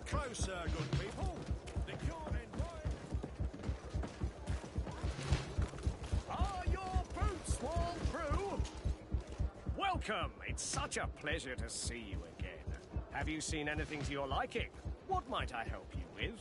closer, good people. The cure and wine. Are your boots worn through? Welcome. It's such a pleasure to see you again. Have you seen anything to your liking? What might I help you with?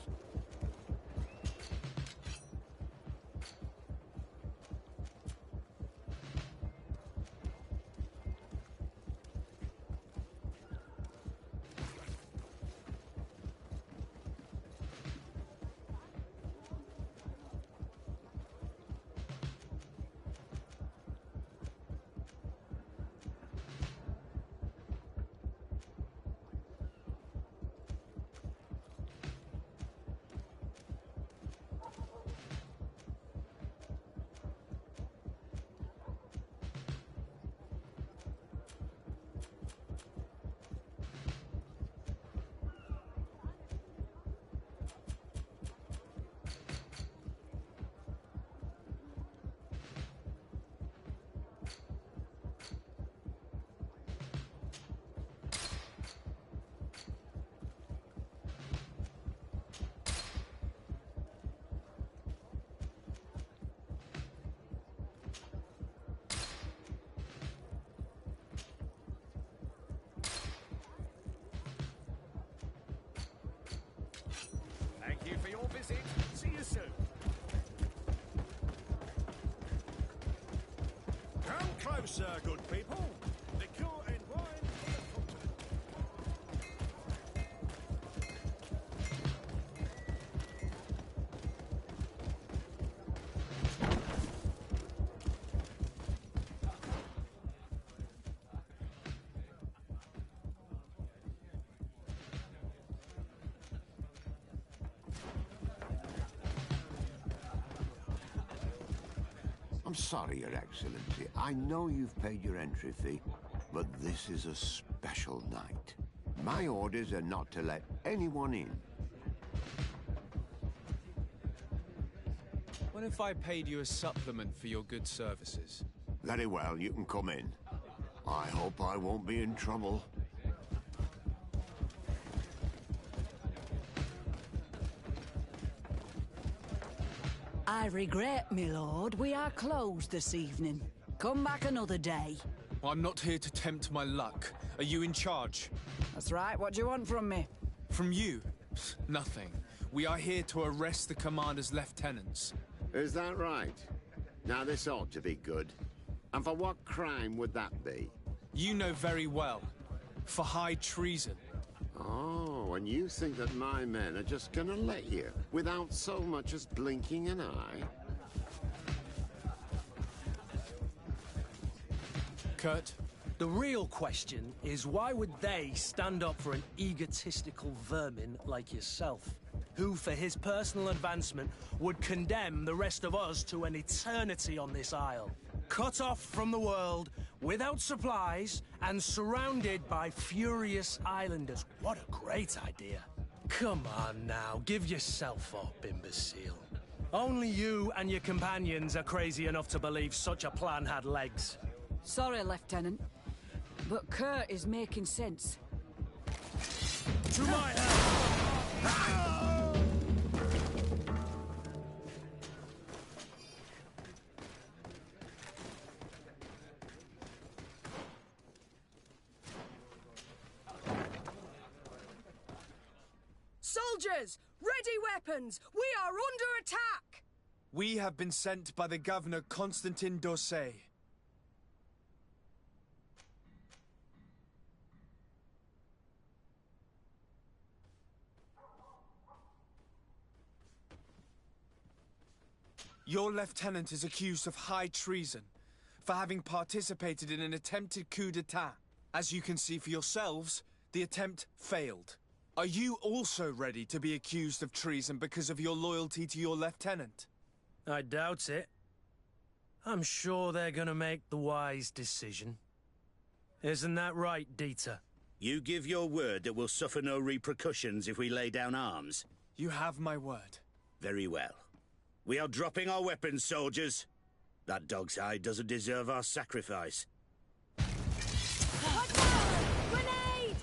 Thank you for your visit. See you soon. Come closer, good people. Liqueur and wine for the continent. I'm sorry, Your Excellency. I know you've paid your entry fee, but this is a special night. My orders are not to let anyone in. What if I paid you a supplement for your good services? Very well, you can come in. I hope I won't be in trouble. I regret, my lord, we are closed this evening. Come back another day. I'm not here to tempt my luck. Are you in charge? That's right, what do you want from me? From you? Nothing. We are here to arrest the commander's lieutenants. Is that right? Now this ought to be good. And for what crime would that be? You know very well. For high treason. Oh, and you think that my men are just gonna let you, without so much as blinking an eye? Kurt? The real question is why would they stand up for an egotistical vermin like yourself, who for his personal advancement would condemn the rest of us to an eternity on this isle, cut off from the world, without supplies, and surrounded by furious islanders? What a great idea. Come on now, give yourself up, imbecile. Only you and your companions are crazy enough to believe such a plan had legs. Sorry, Lieutenant, but Kurt is making sense. To my help! Soldiers! Ready weapons! We are under attack! We have been sent by the governor Constantin d'Orsay. Your lieutenant is accused of high treason for having participated in an attempted coup d'etat. As you can see for yourselves, the attempt failed. Are you also ready to be accused of treason because of your loyalty to your lieutenant? I doubt it. I'm sure they're gonna make the wise decision. Isn't that right, Dieter? You give your word that we'll suffer no repercussions if we lay down arms? You have my word. Very well. We are dropping our weapons, soldiers. That dog's hide doesn't deserve our sacrifice. Watch out! Grenade!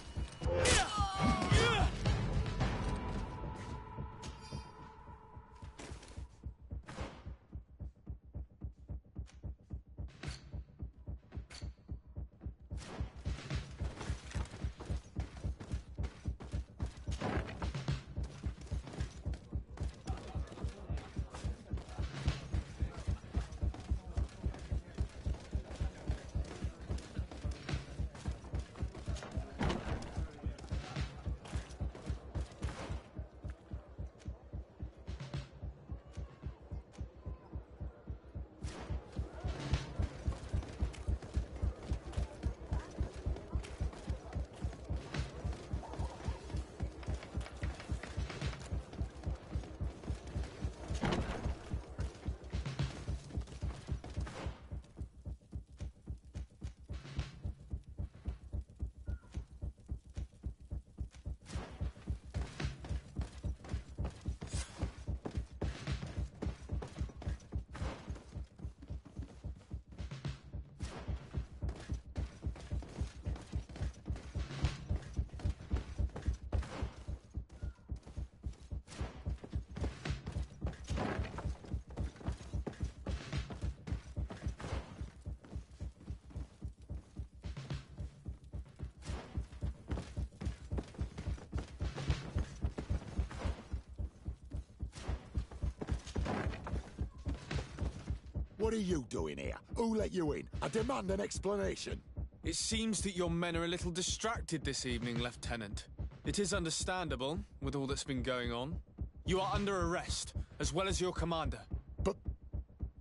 What are you doing here? Who let you in? I demand an explanation. It seems that your men are a little distracted this evening, Lieutenant. It is understandable, with all that's been going on. You are under arrest, as well as your commander. But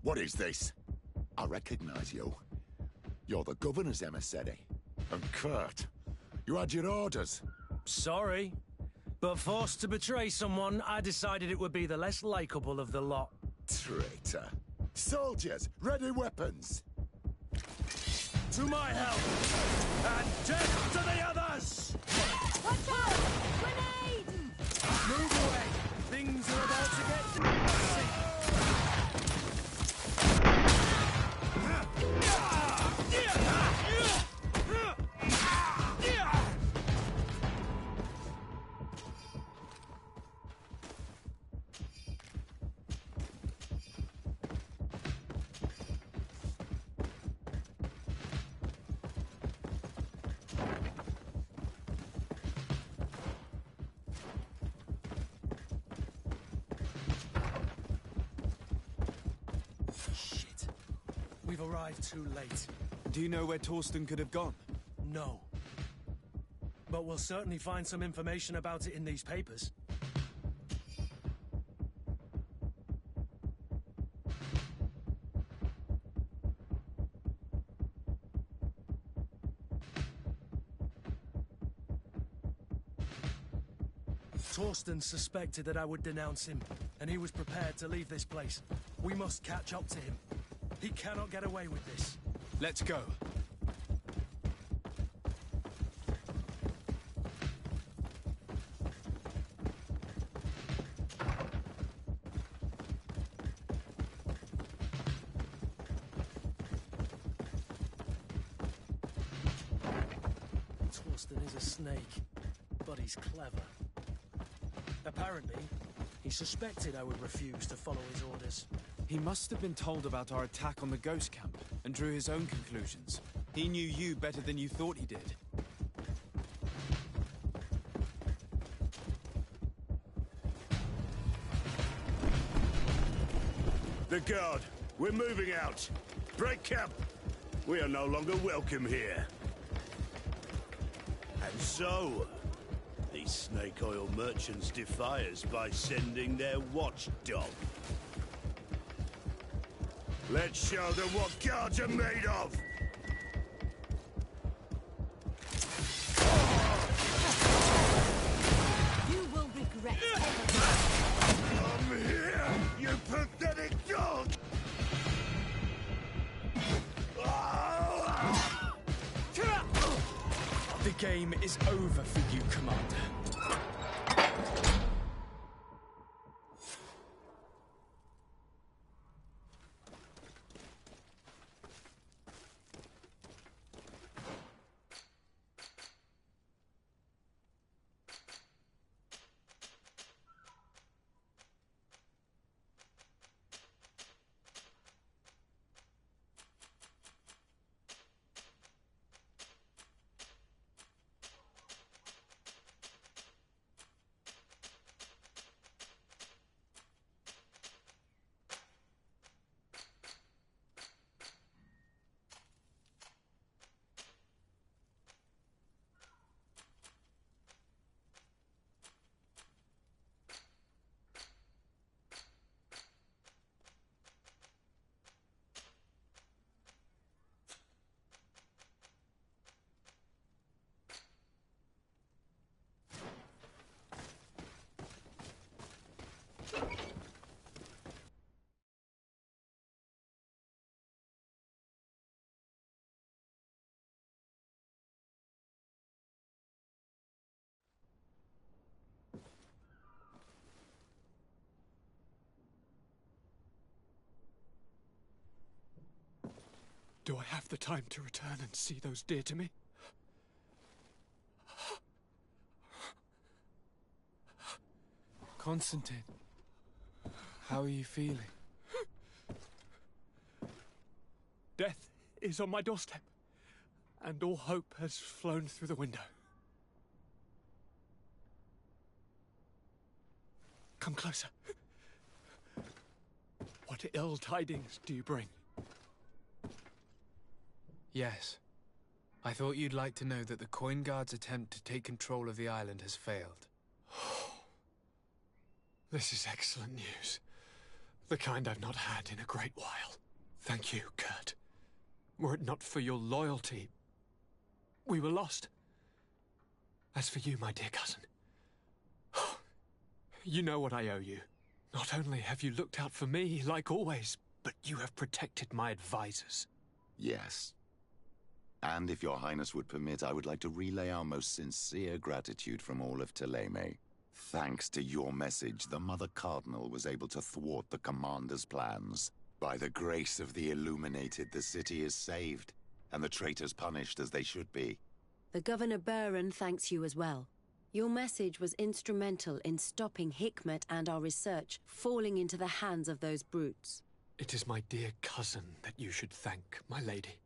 what is this? I recognize you. You're the governor's emissary. And Kurt, you had your orders. Sorry, but forced to betray someone, I decided it would be the less likable of the lot. Traitor. Soldiers, ready weapons. To my help, and death to the others! Watch out! Grenade! Move away! Things are about to get messy! We've arrived too late. Do you know where Torsten could have gone? No. But we'll certainly find some information about it in these papers. Torsten suspected that I would denounce him, and he was prepared to leave this place. We must catch up to him. He cannot get away with this. Let's go. Torsten is a snake, but he's clever. Apparently, he suspected I would refuse to follow his orders. He must have been told about our attack on the ghost camp and drew his own conclusions. He knew you better than you thought he did. The guard, we're moving out. Break camp. We are no longer welcome here. And so, these snake oil merchants defy us by sending their watchdog. Let's show them what guards are made of! You will regret Come here, you pathetic dog! The game is over for you, Commander. Do I have the time to return and see those dear to me? Constantin, how are you feeling? Death is on my doorstep, and all hope has flown through the window. Come closer. What ill tidings do you bring? Yes. I thought you'd like to know that the Coin Guard's attempt to take control of the island has failed. This is excellent news. The kind I've not had in a great while. Thank you, Kurt. Were it not for your loyalty, we were lost. As for you, my dear cousin, you know what I owe you. Not only have you looked out for me, like always, but you have protected my advisors. Yes. And if your highness would permit, I would like to relay our most sincere gratitude from all of Thélème. Thanks to your message, the Mother Cardinal was able to thwart the commander's plans. By the grace of the Illuminated, the city is saved, and the traitors punished as they should be. The Governor Baron thanks you as well. Your message was instrumental in stopping Hikmet and our research falling into the hands of those brutes. It is my dear cousin that you should thank, my lady.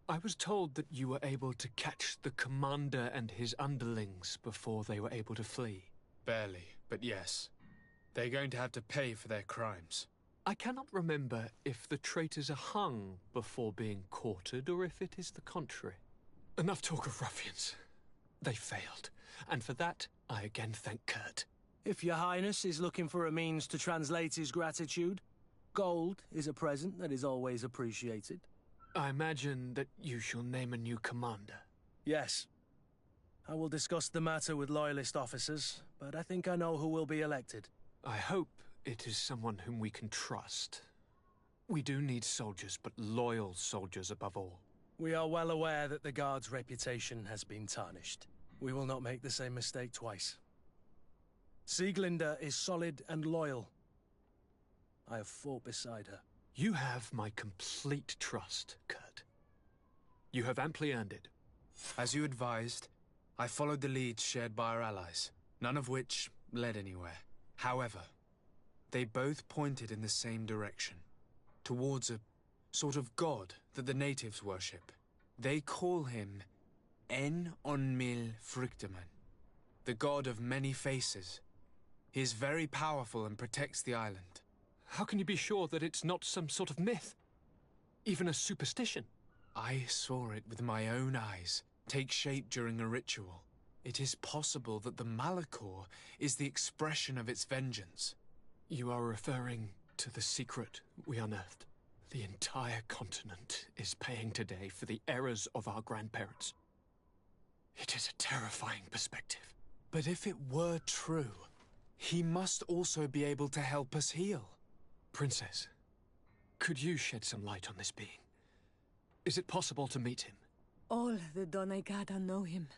I was told that you were able to catch the commander and his underlings before they were able to flee. Barely, but yes. They're going to have to pay for their crimes. I cannot remember if the traitors are hung before being quartered or if it is the contrary. Enough talk of ruffians. They failed, and for that, I again thank Kurt. If your highness is looking for a means to translate his gratitude, gold is a present that is always appreciated. I imagine that you shall name a new commander. Yes. I will discuss the matter with loyalist officers, but I think I know who will be elected. I hope it is someone whom we can trust. We do need soldiers, but loyal soldiers above all. We are well aware that the Guard's reputation has been tarnished. We will not make the same mistake twice. Sieglinde is solid and loyal. I have fought beside her. You have my complete trust, Kurt. You have amply earned it. As you advised, I followed the leads shared by our allies, none of which led anywhere. However, they both pointed in the same direction, towards a sort of god that the natives worship. They call him En-on-mil Frichteman, the god of many faces. He is very powerful and protects the island. How can you be sure that it's not some sort of myth? Even a superstition? I saw it with my own eyes take shape during a ritual. It is possible that the Malichor is the expression of its vengeance. You are referring to the secret we unearthed. The entire continent is paying today for the errors of our grandparents. It is a terrifying perspective. But if it were true, he must also be able to help us heal. Princess, could you shed some light on this being? Is it possible to meet him? All the Donegada know him.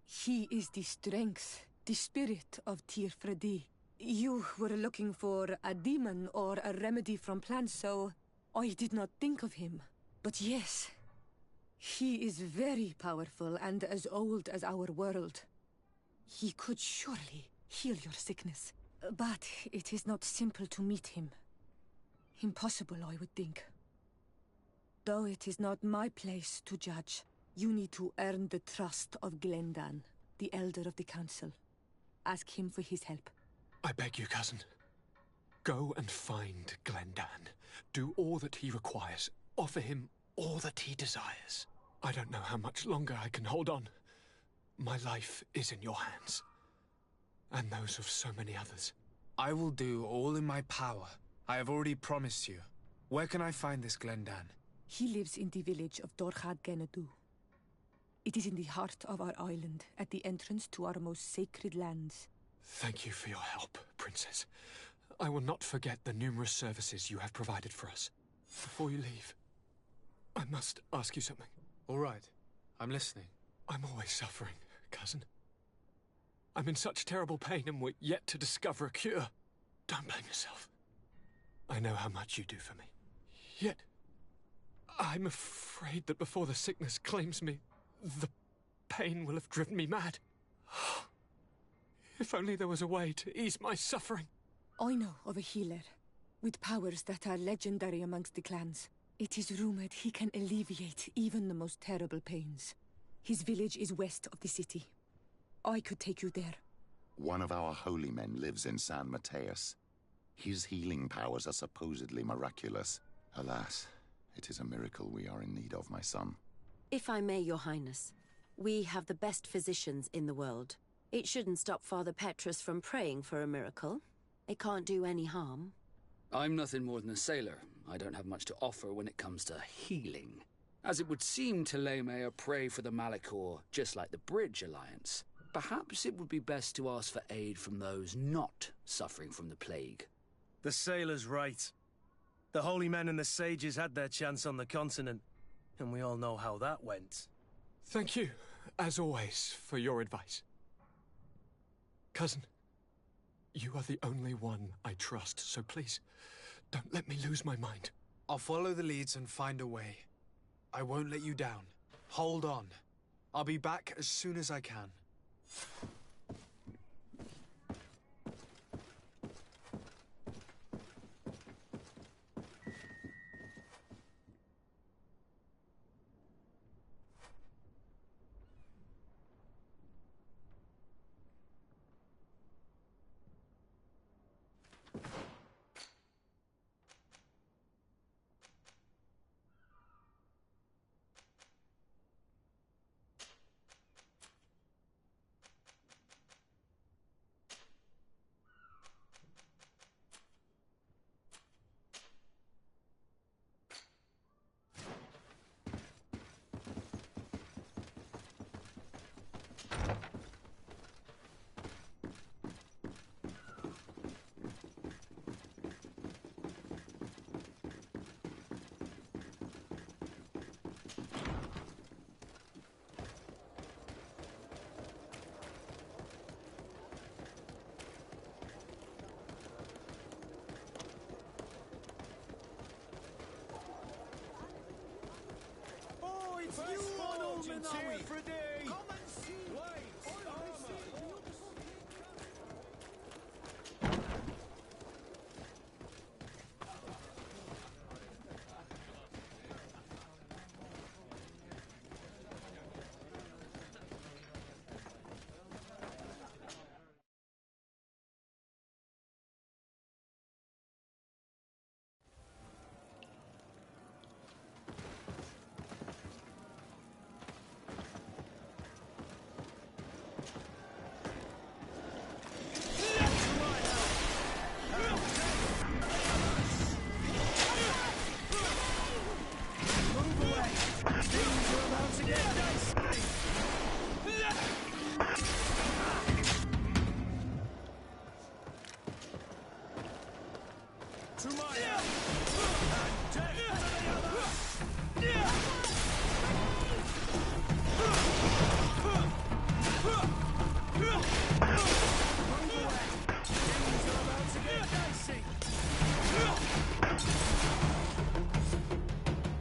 He is the strength, the spirit of Tirfredi. You were looking for a demon or a remedy from plants, so I did not think of him. But yes, he is very powerful and as old as our world. He could surely heal your sickness. But it is not simple to meet him. Impossible, I would think. Though it is not my place to judge, you need to earn the trust of Glendan, the Elder of the Council. Ask him for his help. I beg you, cousin. Go and find Glendan. Do all that he requires. Offer him all that he desires. I don't know how much longer I can hold on. My life is in your hands. And those of so many others. I will do all in my power. I have already promised you. Where can I find this Glendan? He lives in the village of Dorchad Genadu. It is in the heart of our island, at the entrance to our most sacred lands. Thank you for your help, Princess. I will not forget the numerous services you have provided for us. Before you leave, I must ask you something. All right. I'm listening. I'm always suffering, cousin. I'm in such terrible pain and we're yet to discover a cure. Don't blame yourself. I know how much you do for me. Yet, I'm afraid that before the sickness claims me, the pain will have driven me mad. If only there was a way to ease my suffering. I know of a healer, with powers that are legendary amongst the clans. It is rumored he can alleviate even the most terrible pains. His village is west of the city. I could take you there. One of our holy men lives in San Mateus. His healing powers are supposedly miraculous. Alas, It is a miracle we are in need of, my son. If I may, Your Highness, we have the best physicians in the world. It shouldn't stop Father Petrus from praying for a miracle. It can't do any harm. I'm nothing more than a sailor. I don't have much to offer when it comes to healing. As it would seem Taleme are prey for the Malichor, just like the Bridge Alliance. Perhaps it would be best to ask for aid from those not suffering from the plague. The sailor's right. The holy men and the sages had their chance on the continent, and we all know how that went. Thank you, as always, for your advice. Cousin, you are the only one I trust, so please, don't let me lose my mind. I'll follow the leads and find a way. I won't let you down. Hold on. I'll be back as soon as I can.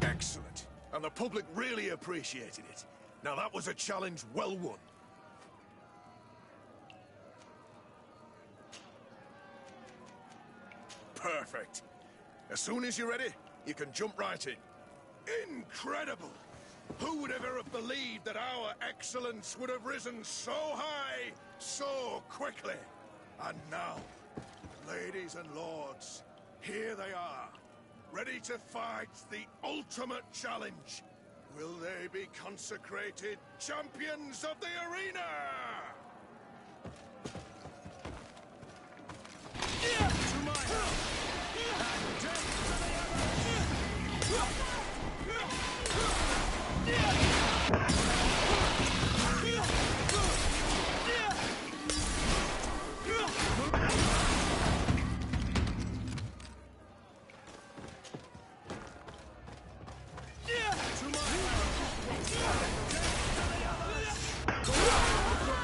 Excellent. And the public really appreciated it. Now that was a challenge well won. Perfect. As soon as you're ready, you can jump right in. Incredible! Who would ever have believed that our excellence would have risen so high, so quickly? And now, ladies and lords, here they are, ready to fight the ultimate challenge. Will they be consecrated champions of the arena? To my help! And death to the to my help!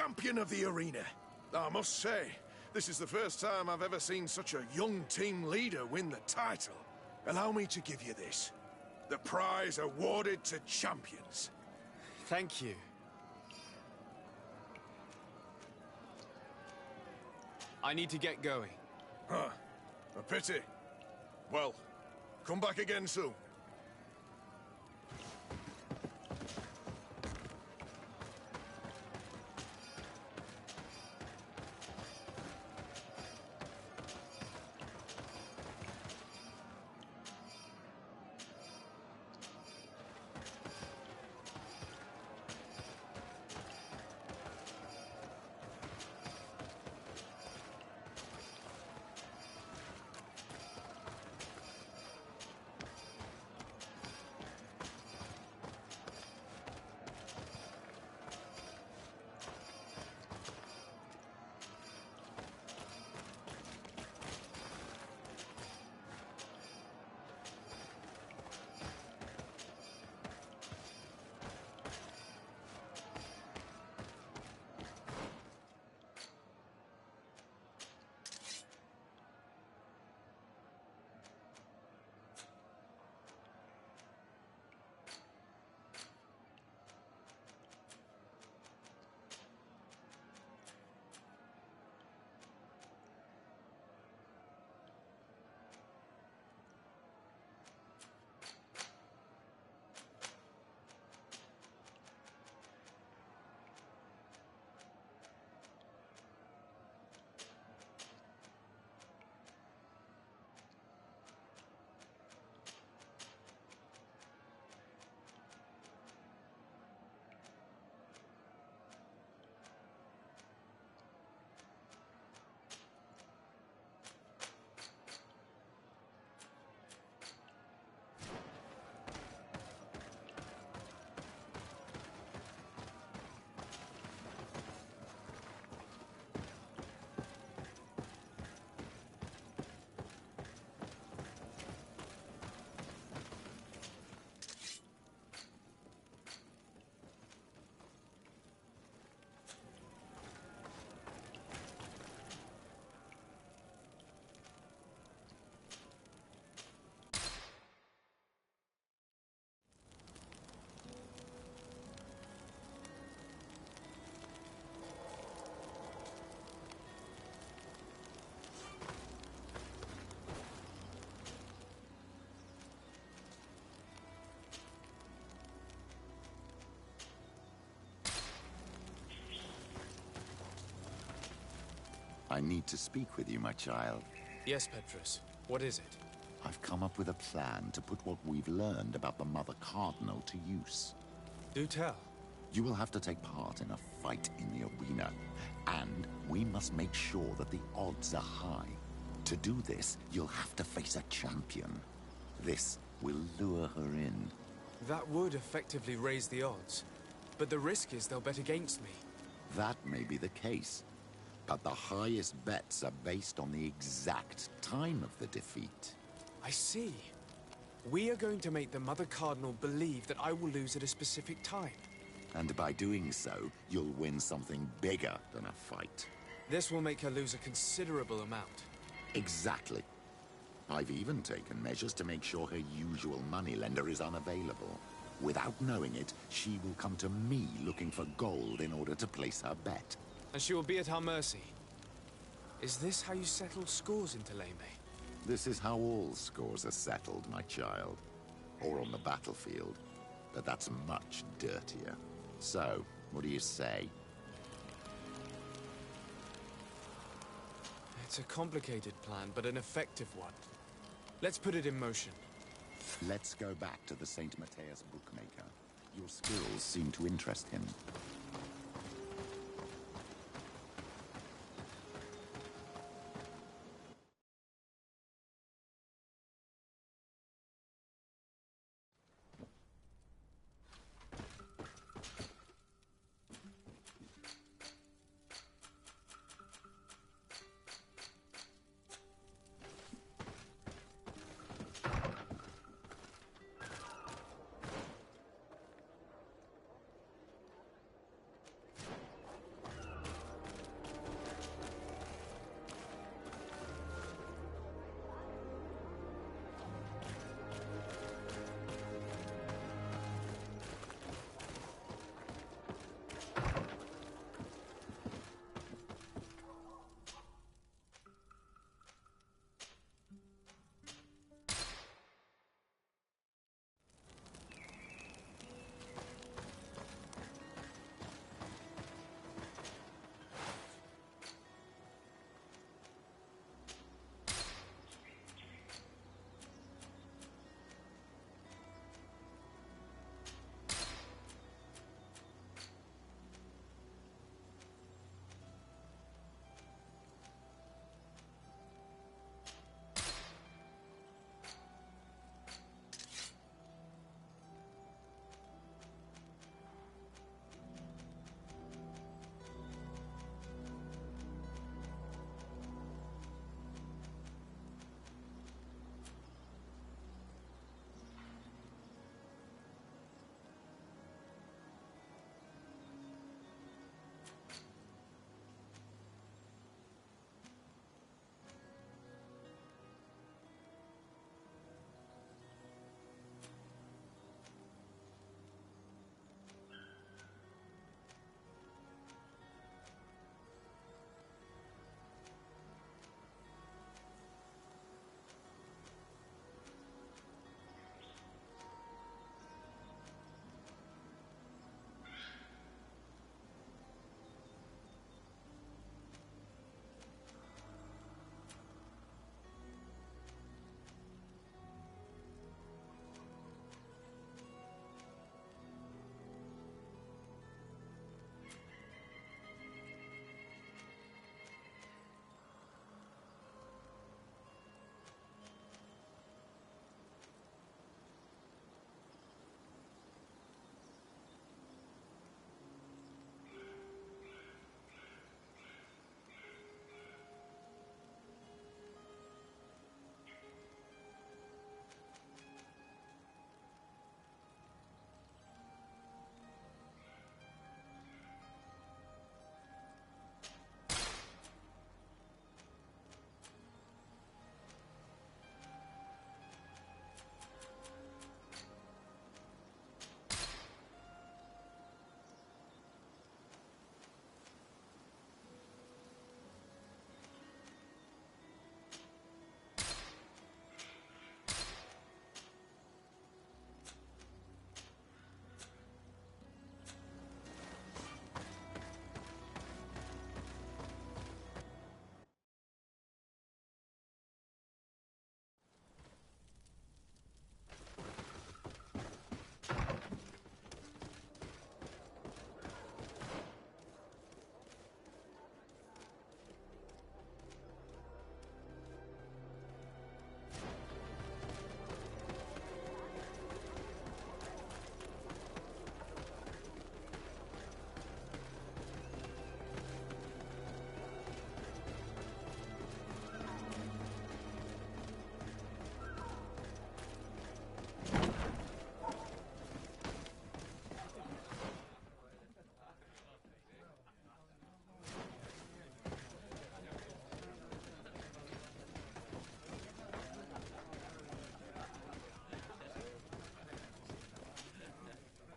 champion of the arena. I must say, this is the first time I've ever seen such a young team leader win the title. Allow me to give you this. The prize awarded to champions. Thank you. I need to get going. Huh. A pity. Well, come back again soon. I need to speak with you, my child. Yes, Petrus. What is it? I've come up with a plan to put what we've learned about the Mother Cardinal to use. Do tell. You will have to take part in a fight in the arena, and we must make sure that the odds are high. To do this, you'll have to face a champion. This will lure her in. That would effectively raise the odds, but the risk is they'll bet against me. That may be the case, but the highest bets are based on the exact time of the defeat. I see. We are going to make the Mother Cardinal believe that I will lose at a specific time. And by doing so, you'll win something bigger than a fight. This will make her lose a considerable amount. Exactly. I've even taken measures to make sure her usual moneylender is unavailable. Without knowing it, she will come to me looking for gold in order to place her bet. And she will be at our mercy. Is this how you settle scores in Thélème? This is how all scores are settled, my child. Or on the battlefield. But that's much dirtier. So, what do you say? It's a complicated plan, but an effective one. Let's put it in motion. Let's go back to the St. Matthias bookmaker. Your skills seem to interest him.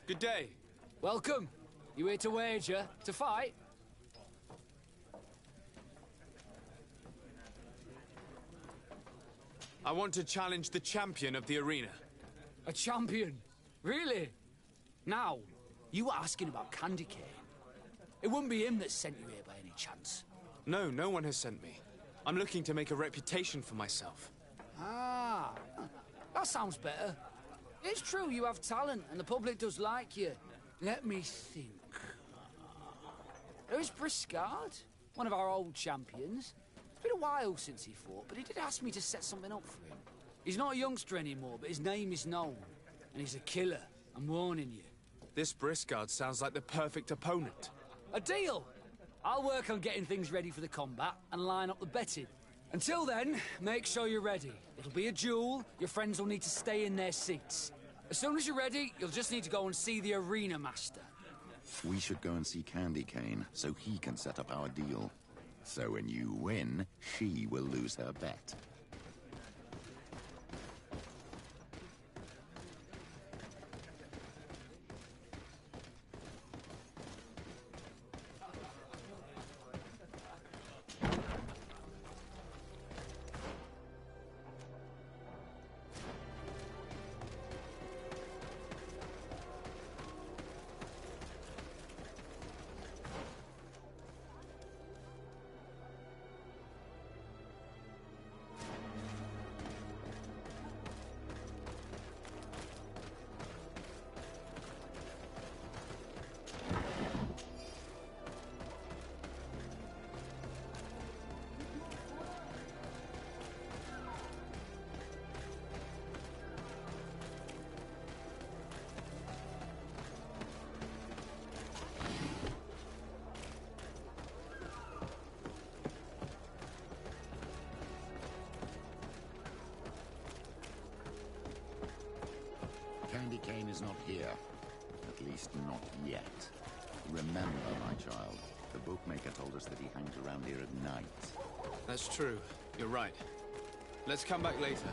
Good day. Welcome. You here to wager? To fight? I want to challenge the champion of the arena. A champion? Really? Now, you were asking about Candy Cane. It wouldn't be him that sent you here by any chance. No, no one has sent me. I'm looking to make a reputation for myself. Ah, that sounds better. It's true you have talent and the public does like you. Let me think. There's Briscard, one of our old champions. It's been a while since he fought, but he did ask me to set something up for him. He's not a youngster anymore, but his name is known. And he's a killer, I'm warning you. This Briscard sounds like the perfect opponent. A deal! I'll work on getting things ready for the combat and line up the betting. Until then, make sure you're ready. It'll be a duel, your friends will need to stay in their seats. As soon as you're ready, you'll just need to go and see the arena master. We should go and see Candy Cane so he can set up our deal. So when you win, she will lose her bet. Candy Cane is not here. At least not yet. Remember, my child, the bookmaker told us that he hangs around here at night. That's true. You're right. Let's come back later.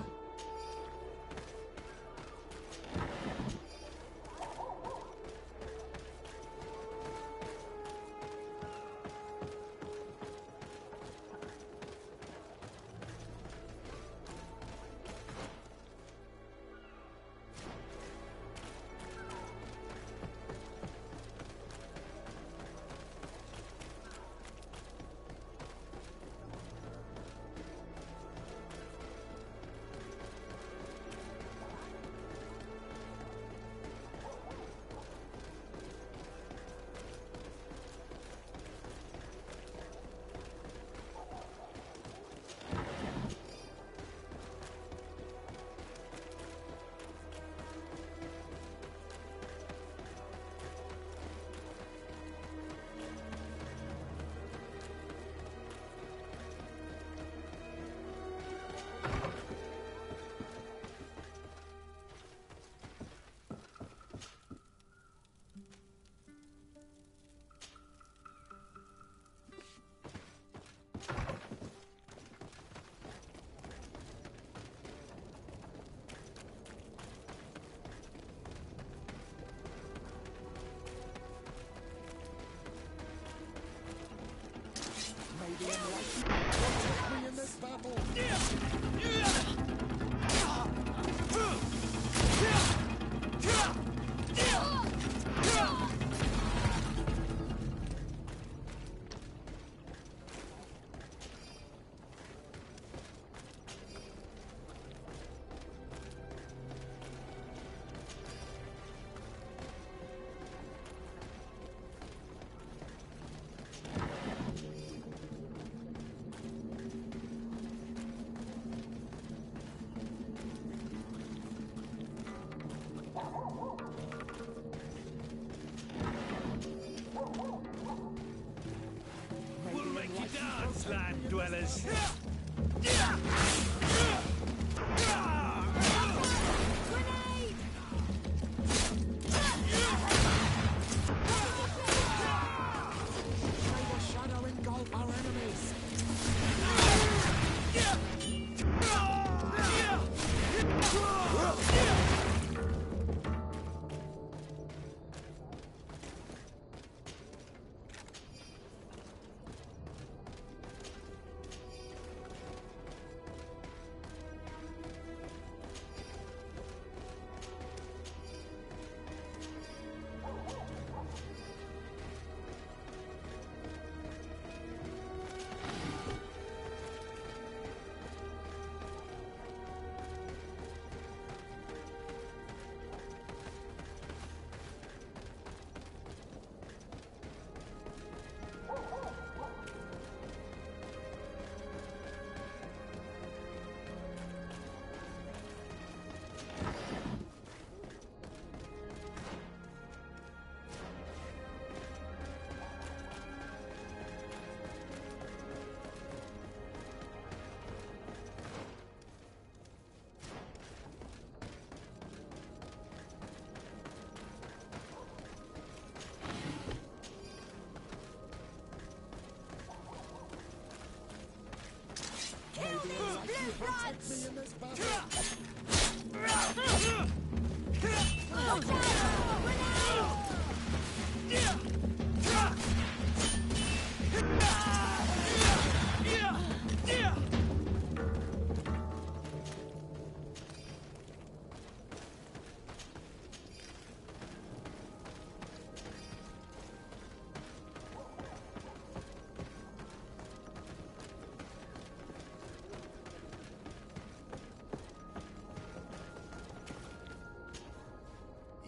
Land dwellers.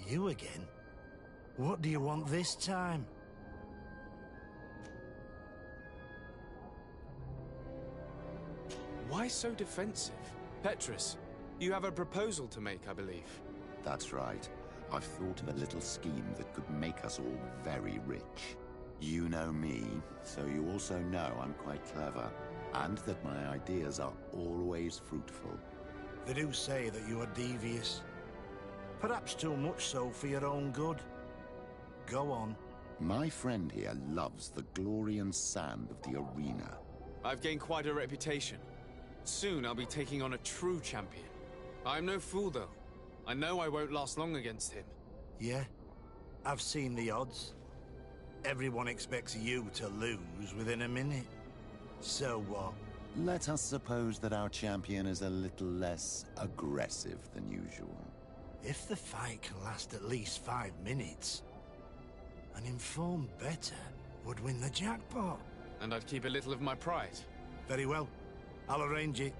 You again? What do you want this time? Why so defensive? Petrus, you have a proposal to make, I believe. That's right. I've thought of a little scheme that could make us all very rich. You know me, so you also know I'm quite clever, and that my ideas are always fruitful. They do say that you are devious. Perhaps too much so for your own good. Go on. My friend here loves the glory and sand of the arena. I've gained quite a reputation. Soon I'll be taking on a true champion. I'm no fool, though. I know I won't last long against him. Yeah? I've seen the odds. Everyone expects you to lose within a minute. So what? Let us suppose that our champion is a little less aggressive than usual. If the fight can last at least 5 minutes, an informed bettor would win the jackpot. And I'd keep a little of my pride. Very well. I'll arrange it.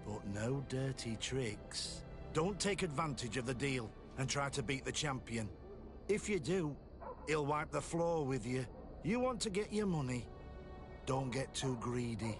But no dirty tricks. Don't take advantage of the deal and try to beat the champion. If you do, he'll wipe the floor with you. You want to get your money. Don't get too greedy.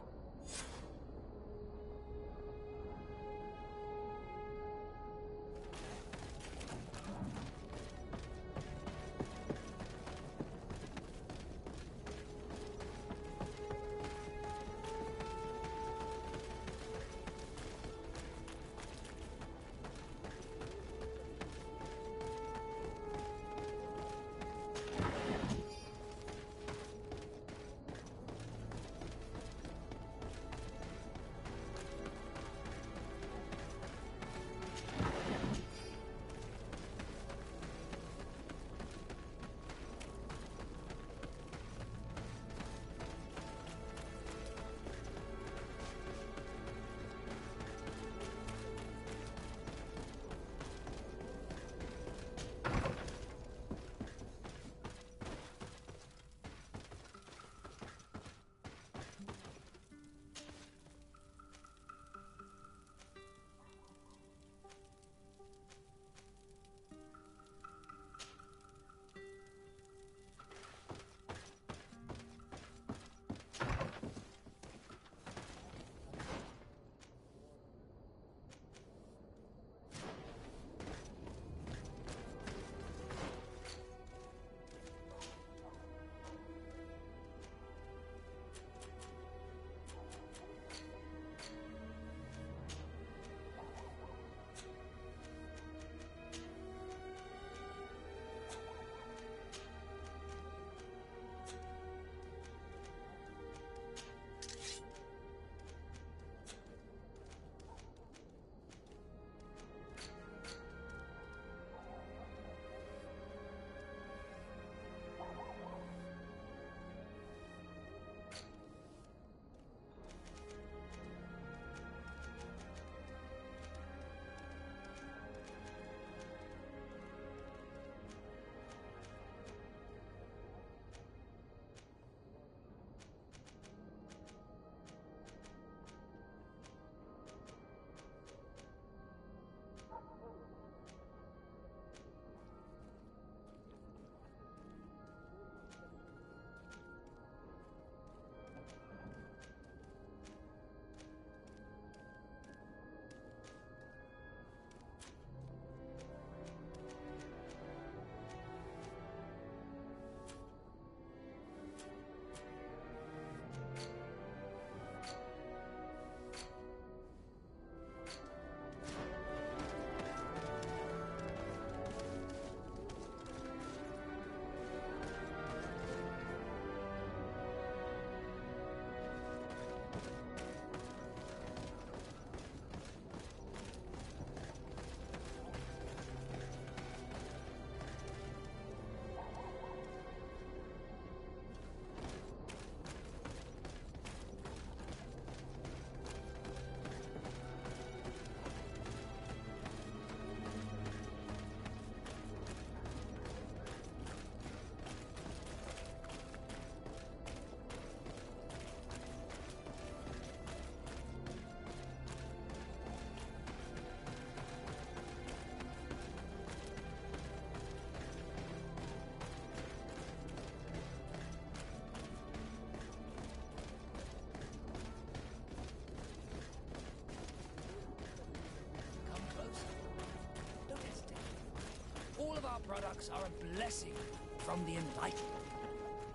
products are a blessing from the enlightened.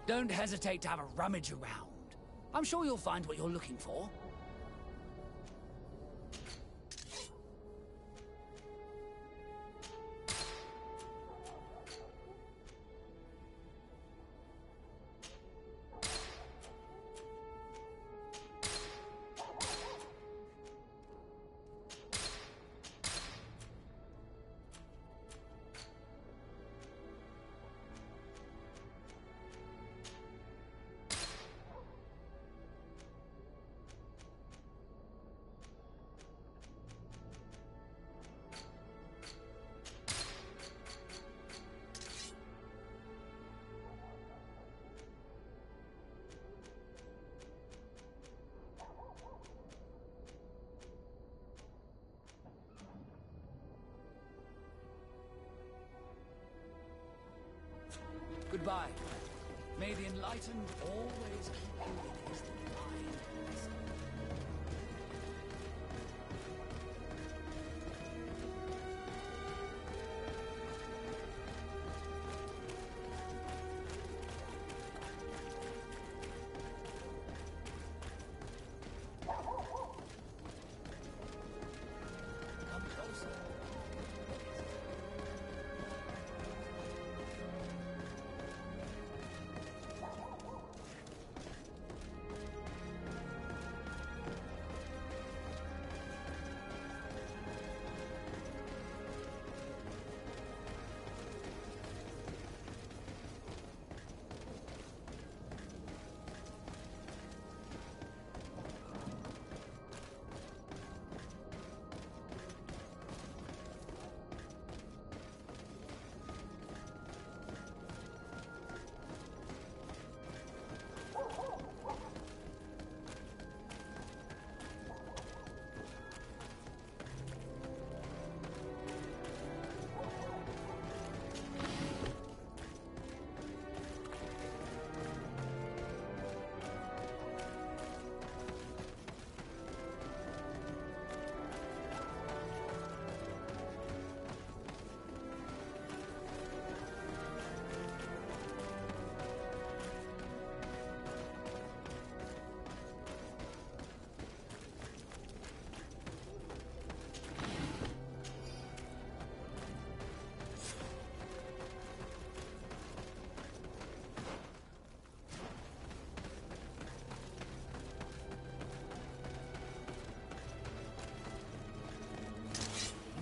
Don't hesitate to have a rummage around. I'm sure you'll find what you're looking for. Goodbye. May the enlightened always keep you in his divine presence. Come closer.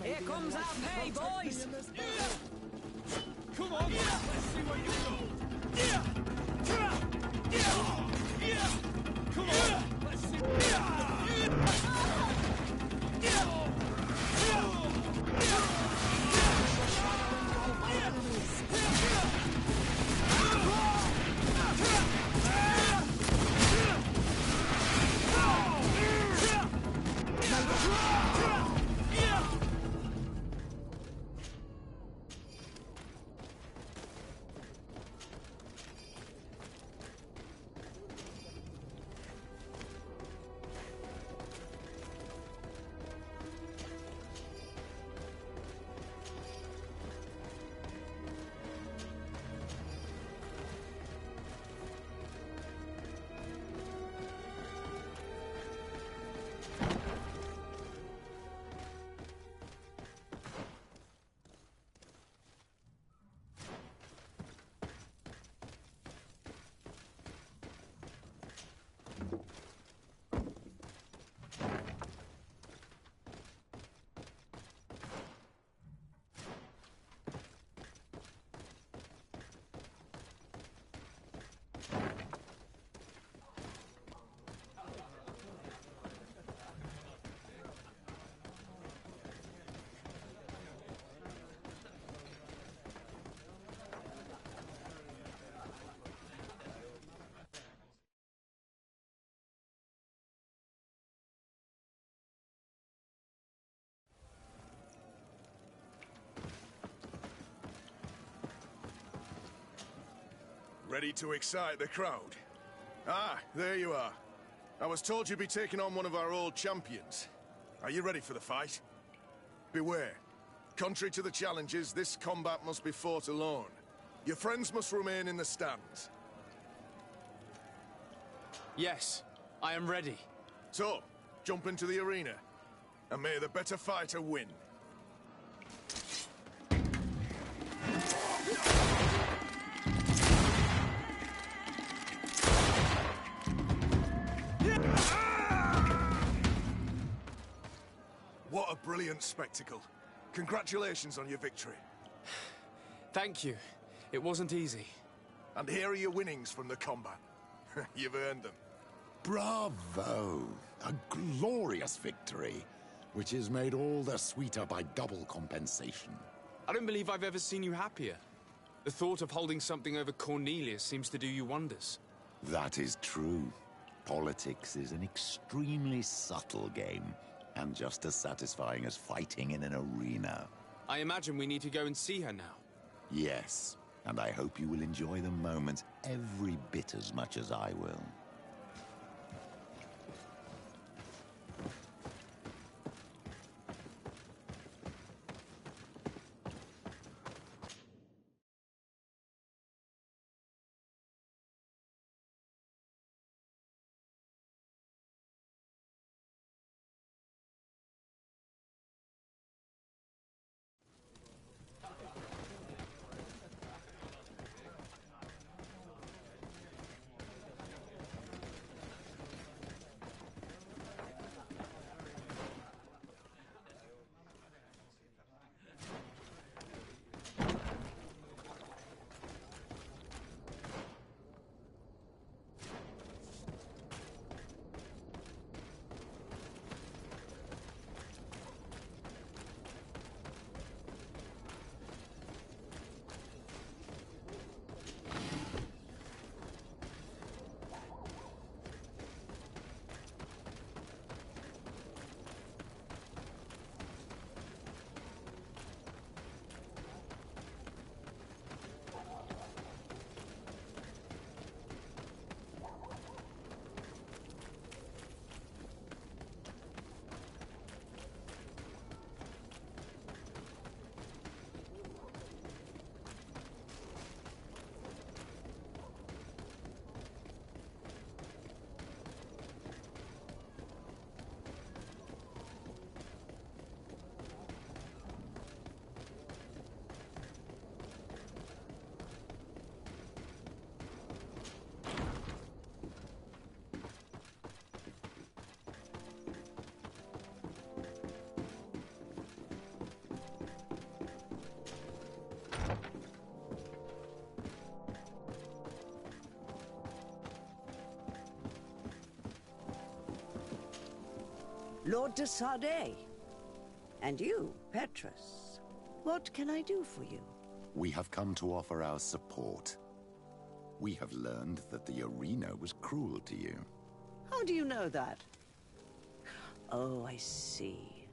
Here comes our pay, boys! Come on! Let's see where you go! Come on! Let's see... Ready to excite the crowd? Ah, there you are. I was told you'd be taking on one of our old champions. Are you ready for the fight? Beware. Contrary to the challenges, this combat must be fought alone. Your friends must remain in the stands. Yes, I am ready. So, jump into the arena, and may the better fighter win. What a brilliant spectacle. Congratulations on your victory. Thank you. It wasn't easy. And here are your winnings from the combat. You've earned them. Bravo! A glorious victory, which is made all the sweeter by double compensation. I don't believe I've ever seen you happier. The thought of holding something over Cornelius seems to do you wonders. That is true. Politics is an extremely subtle game, and just as satisfying as fighting in an arena. I imagine we need to go and see her now. Yes, and I hope you will enjoy the moment every bit as much as I will. Lord de Sardet. And you, Petrus. What can I do for you? We have come to offer our support. We have learned that the arena was cruel to you. How do you know that? Oh, I see.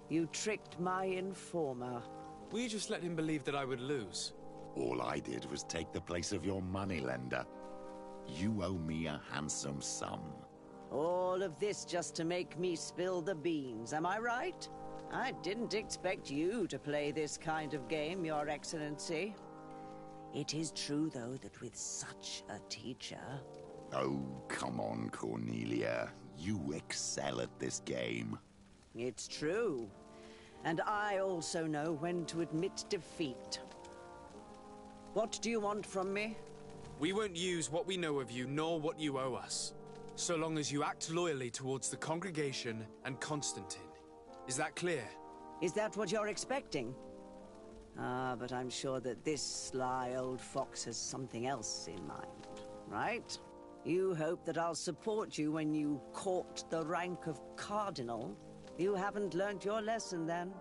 You tricked my informer. Will you just let him believe that I would lose? All I did was take the place of your moneylender. You owe me a handsome sum. All of this just to make me spill the beans, am I right? I didn't expect you to play this kind of game, Your Excellency. It is true, though, that with such a teacher... Oh, come on, Cornelia. You excel at this game. It's true. And I also know when to admit defeat. What do you want from me? We won't use what we know of you, nor what you owe us. So long as you act loyally towards the congregation and Constantin. Is that clear? Is that what you're expecting? Ah, but I'm sure that this sly old fox has something else in mind, right? You hope that I'll support you when you court the rank of cardinal? You haven't learnt your lesson, then?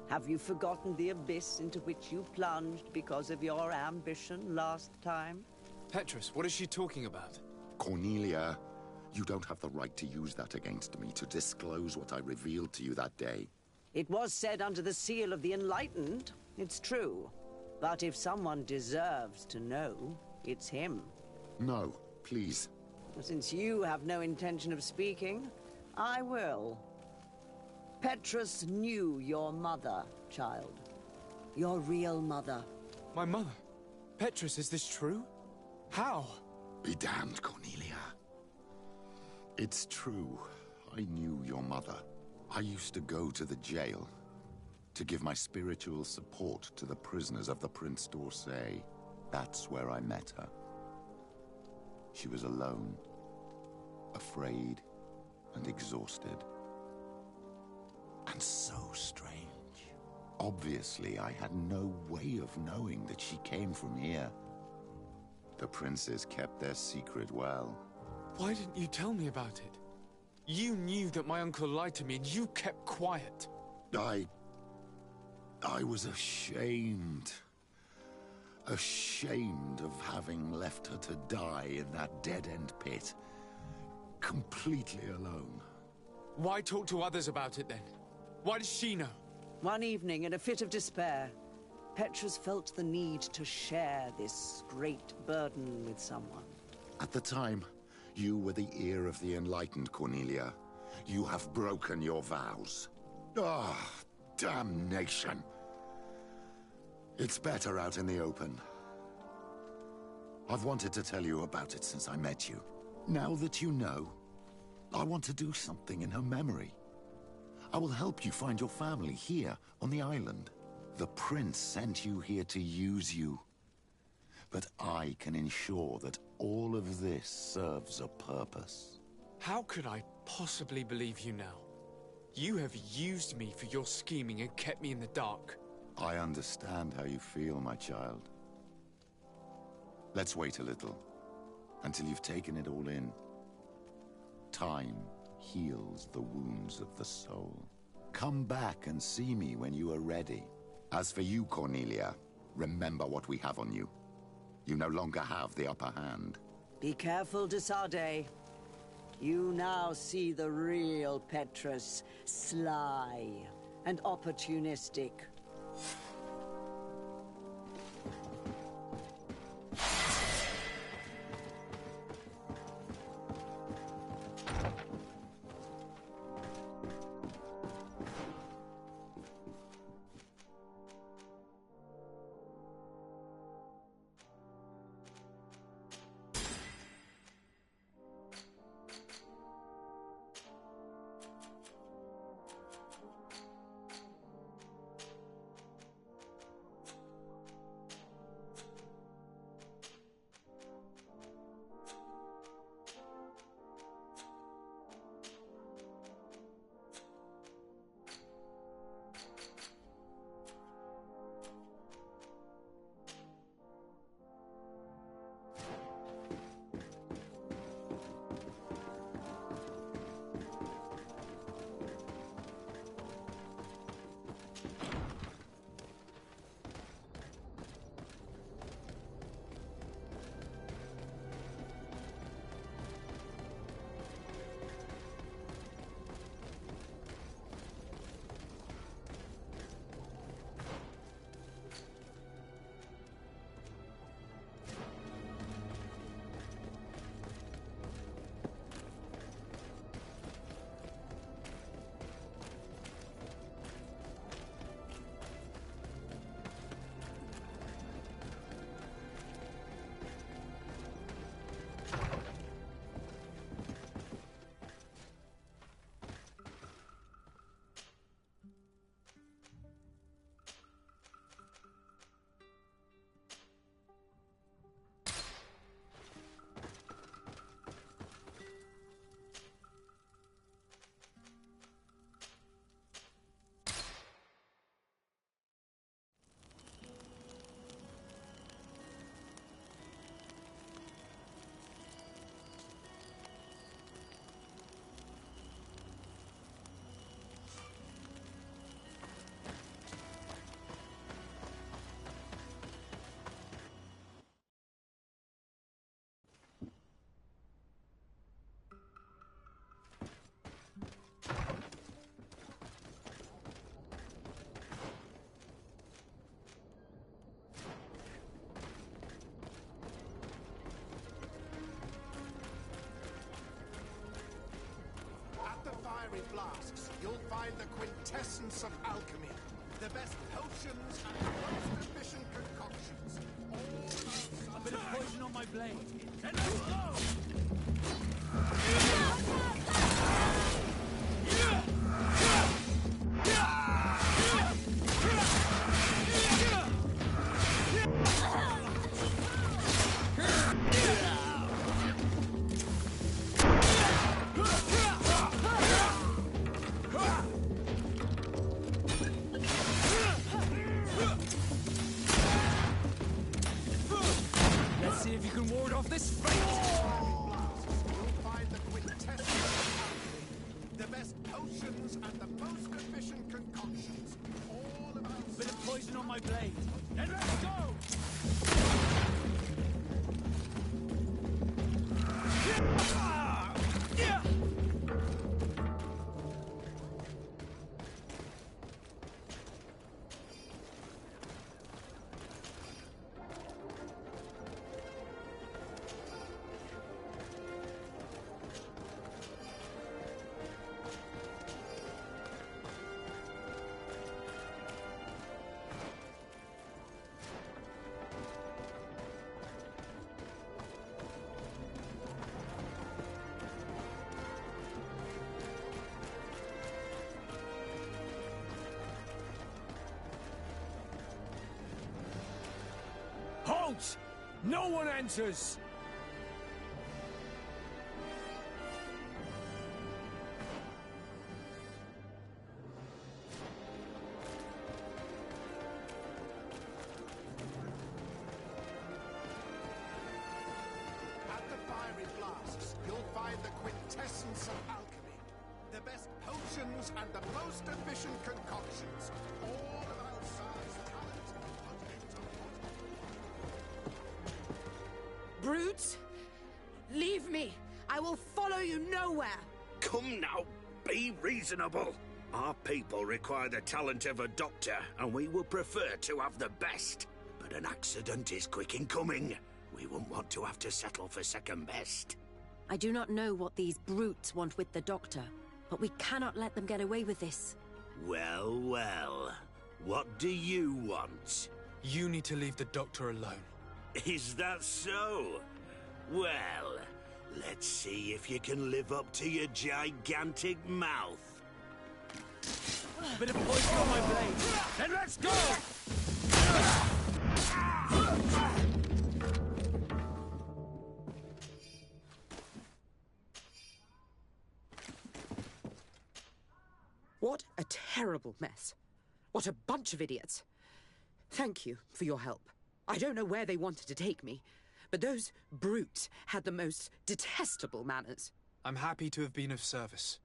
Have you forgotten the abyss into which you plunged because of your ambition last time? Petrus, what is she talking about? Cornelia, you don't have the right to use that against me, to disclose what I revealed to you that day. It was said under the seal of the Enlightened, it's true. But if someone deserves to know, it's him. No, please. Since you have no intention of speaking, I will. Petrus knew your mother, child. Your real mother. My mother? Petrus, is this true? How? Be damned, Cornelia. It's true. I knew your mother. I used to go to the jail to give my spiritual support to the prisoners of the Prince d'Orsay. That's where I met her. She was alone, afraid, and exhausted. And so strange. Obviously, I had no way of knowing that she came from here. The princes kept their secret well. Why didn't you tell me about it? You knew that my uncle lied to me, and you kept quiet. I was ashamed. Ashamed of having left her to die in that dead-end pit. Completely alone. Why talk to others about it, then? Why does she know? One evening, in a fit of despair, Petrus felt the need to share this great burden with someone. At the time, you were the ear of the enlightened, Cornelia. You have broken your vows. Ah, damnation. It's better out in the open. I've wanted to tell you about it since I met you. Now that you know, I want to do something in her memory. I will help you find your family here on the island. The prince sent you here to use you. But I can ensure that all of this serves a purpose. How could I possibly believe you now? You have used me for your scheming and kept me in the dark. I understand how you feel, my child. Let's wait a little, until you've taken it all in. Time heals the wounds of the soul. Come back and see me when you are ready. As for you, Cornelia, remember what we have on you. You no longer have the upper hand. Be careful, de Sardet. You now see the real Petrus, sly and opportunistic. flasks, you'll find the quintessence of alchemy. The best potions and the most efficient concoctions. A bit of poison on my blade. Then let's go! Let's see if you can ward off this fate! You'll find the quintessence of alchemy. The best potions and the most efficient concoctions. All about... Bit of poison on my blade. Then let's go! Halt! No one enters! At the fiery flasks, you'll find the quintessence of alchemy. The best potions and the most efficient concoctions. All of Alsa's talent put into Brutes! Leave me! I will follow you nowhere! Come now, be reasonable. Our people require the talent of a doctor, and we would prefer to have the best. But an accident is quick in coming. We wouldn't want to have to settle for second best. I do not know what these brutes want with the doctor, but we cannot let them get away with this. Well, well. What do you want? You need to leave the doctor alone. Is that so? Well, let's see if you can live up to your gigantic mouth. A bit of poison on my blade. Then let's go! What a terrible mess. What a bunch of idiots. Thank you for your help. I don't know where they wanted to take me, but those brutes had the most detestable manners. I'm happy to have been of service.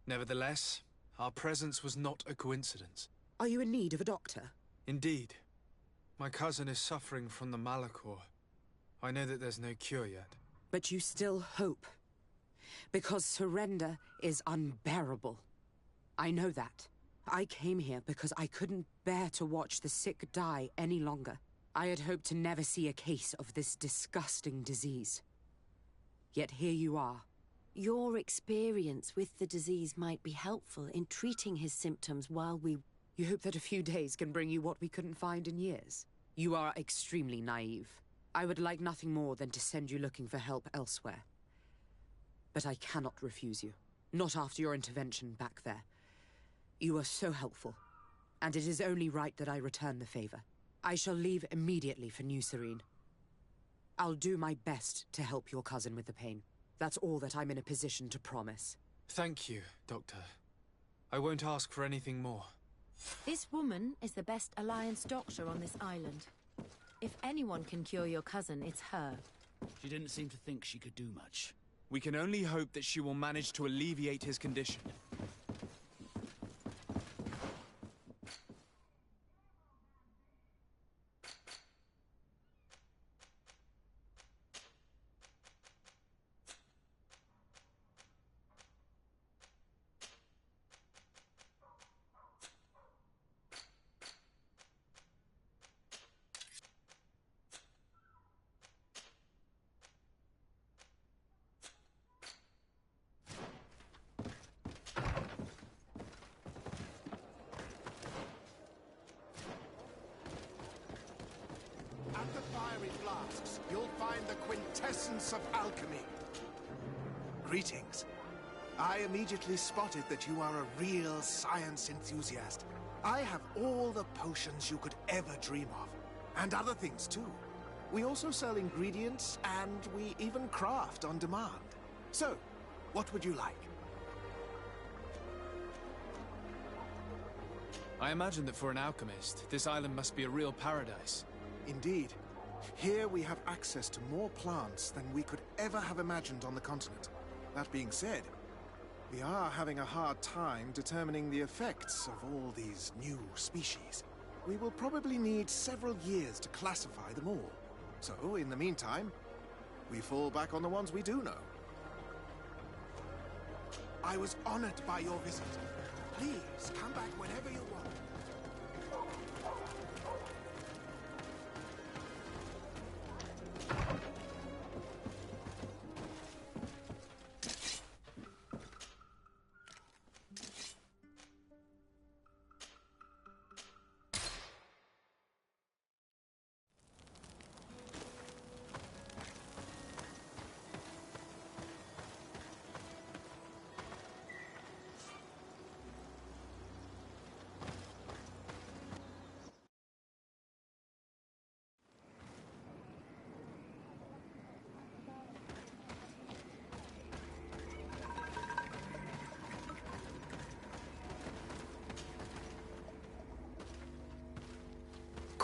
Nevertheless, our presence was not a coincidence. Are you in need of a doctor? Indeed. My cousin is suffering from the Malichor. I know that there's no cure yet. But you still hope. Because surrender is unbearable. I know that. I came here because I couldn't bear to watch the sick die any longer. I had hoped to never see a case of this disgusting disease. Yet here you are. Your experience with the disease might be helpful in treating his symptoms while we... You hope that a few days can bring you what we couldn't find in years? You are extremely naive. I would like nothing more than to send you looking for help elsewhere. But I cannot refuse you. Not after your intervention back there. You were so helpful, and it is only right that I return the favor. I shall leave immediately for New Serene. I'll do my best to help your cousin with the pain. That's all that I'm in a position to promise. Thank you, Doctor. I won't ask for anything more. This woman is the best Alliance doctor on this island. If anyone can cure your cousin, it's her. She didn't seem to think she could do much. We can only hope that she will manage to alleviate his condition. quintessence of alchemy. Greetings. I immediately spotted that you are a real science enthusiast. I have all the potions you could ever dream of, and other things too. We also sell ingredients, and we even craft on demand. So, what would you like? I imagine that for an alchemist, this island must be a real paradise. Indeed. Here we have access to more plants than we could ever have imagined on the continent. That being said, we are having a hard time determining the effects of all these new species. We will probably need several years to classify them all. So, in the meantime, we fall back on the ones we do know. I was honored by your visit. Please, come back whenever you want.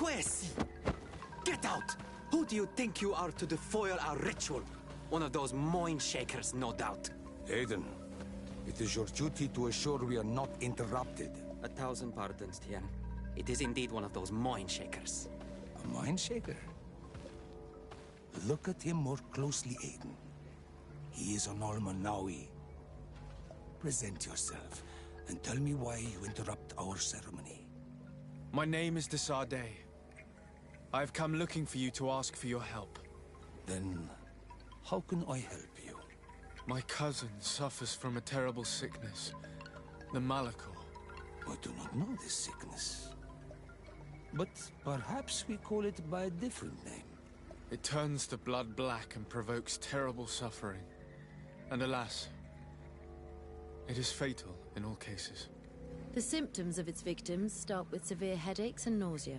Quest! Get out! Who do you think you are to defoil our ritual? One of those mind shakers, no doubt. Aiden, it is your duty to assure we are not interrupted. 1,000 pardons, Tien. It is indeed one of those mind shakers. A mind shaker? Look at him more closely, Aiden. He is an Almanawi. Present yourself, and tell me why you interrupt our ceremony. My name is the Sardet. I have come looking for you to ask for your help. Then, how can I help you? My cousin suffers from a terrible sickness, the Malichor. I do not know this sickness. But perhaps we call it by a different name. It turns the blood black and provokes terrible suffering. And alas, it is fatal in all cases. The symptoms of its victims start with severe headaches and nausea.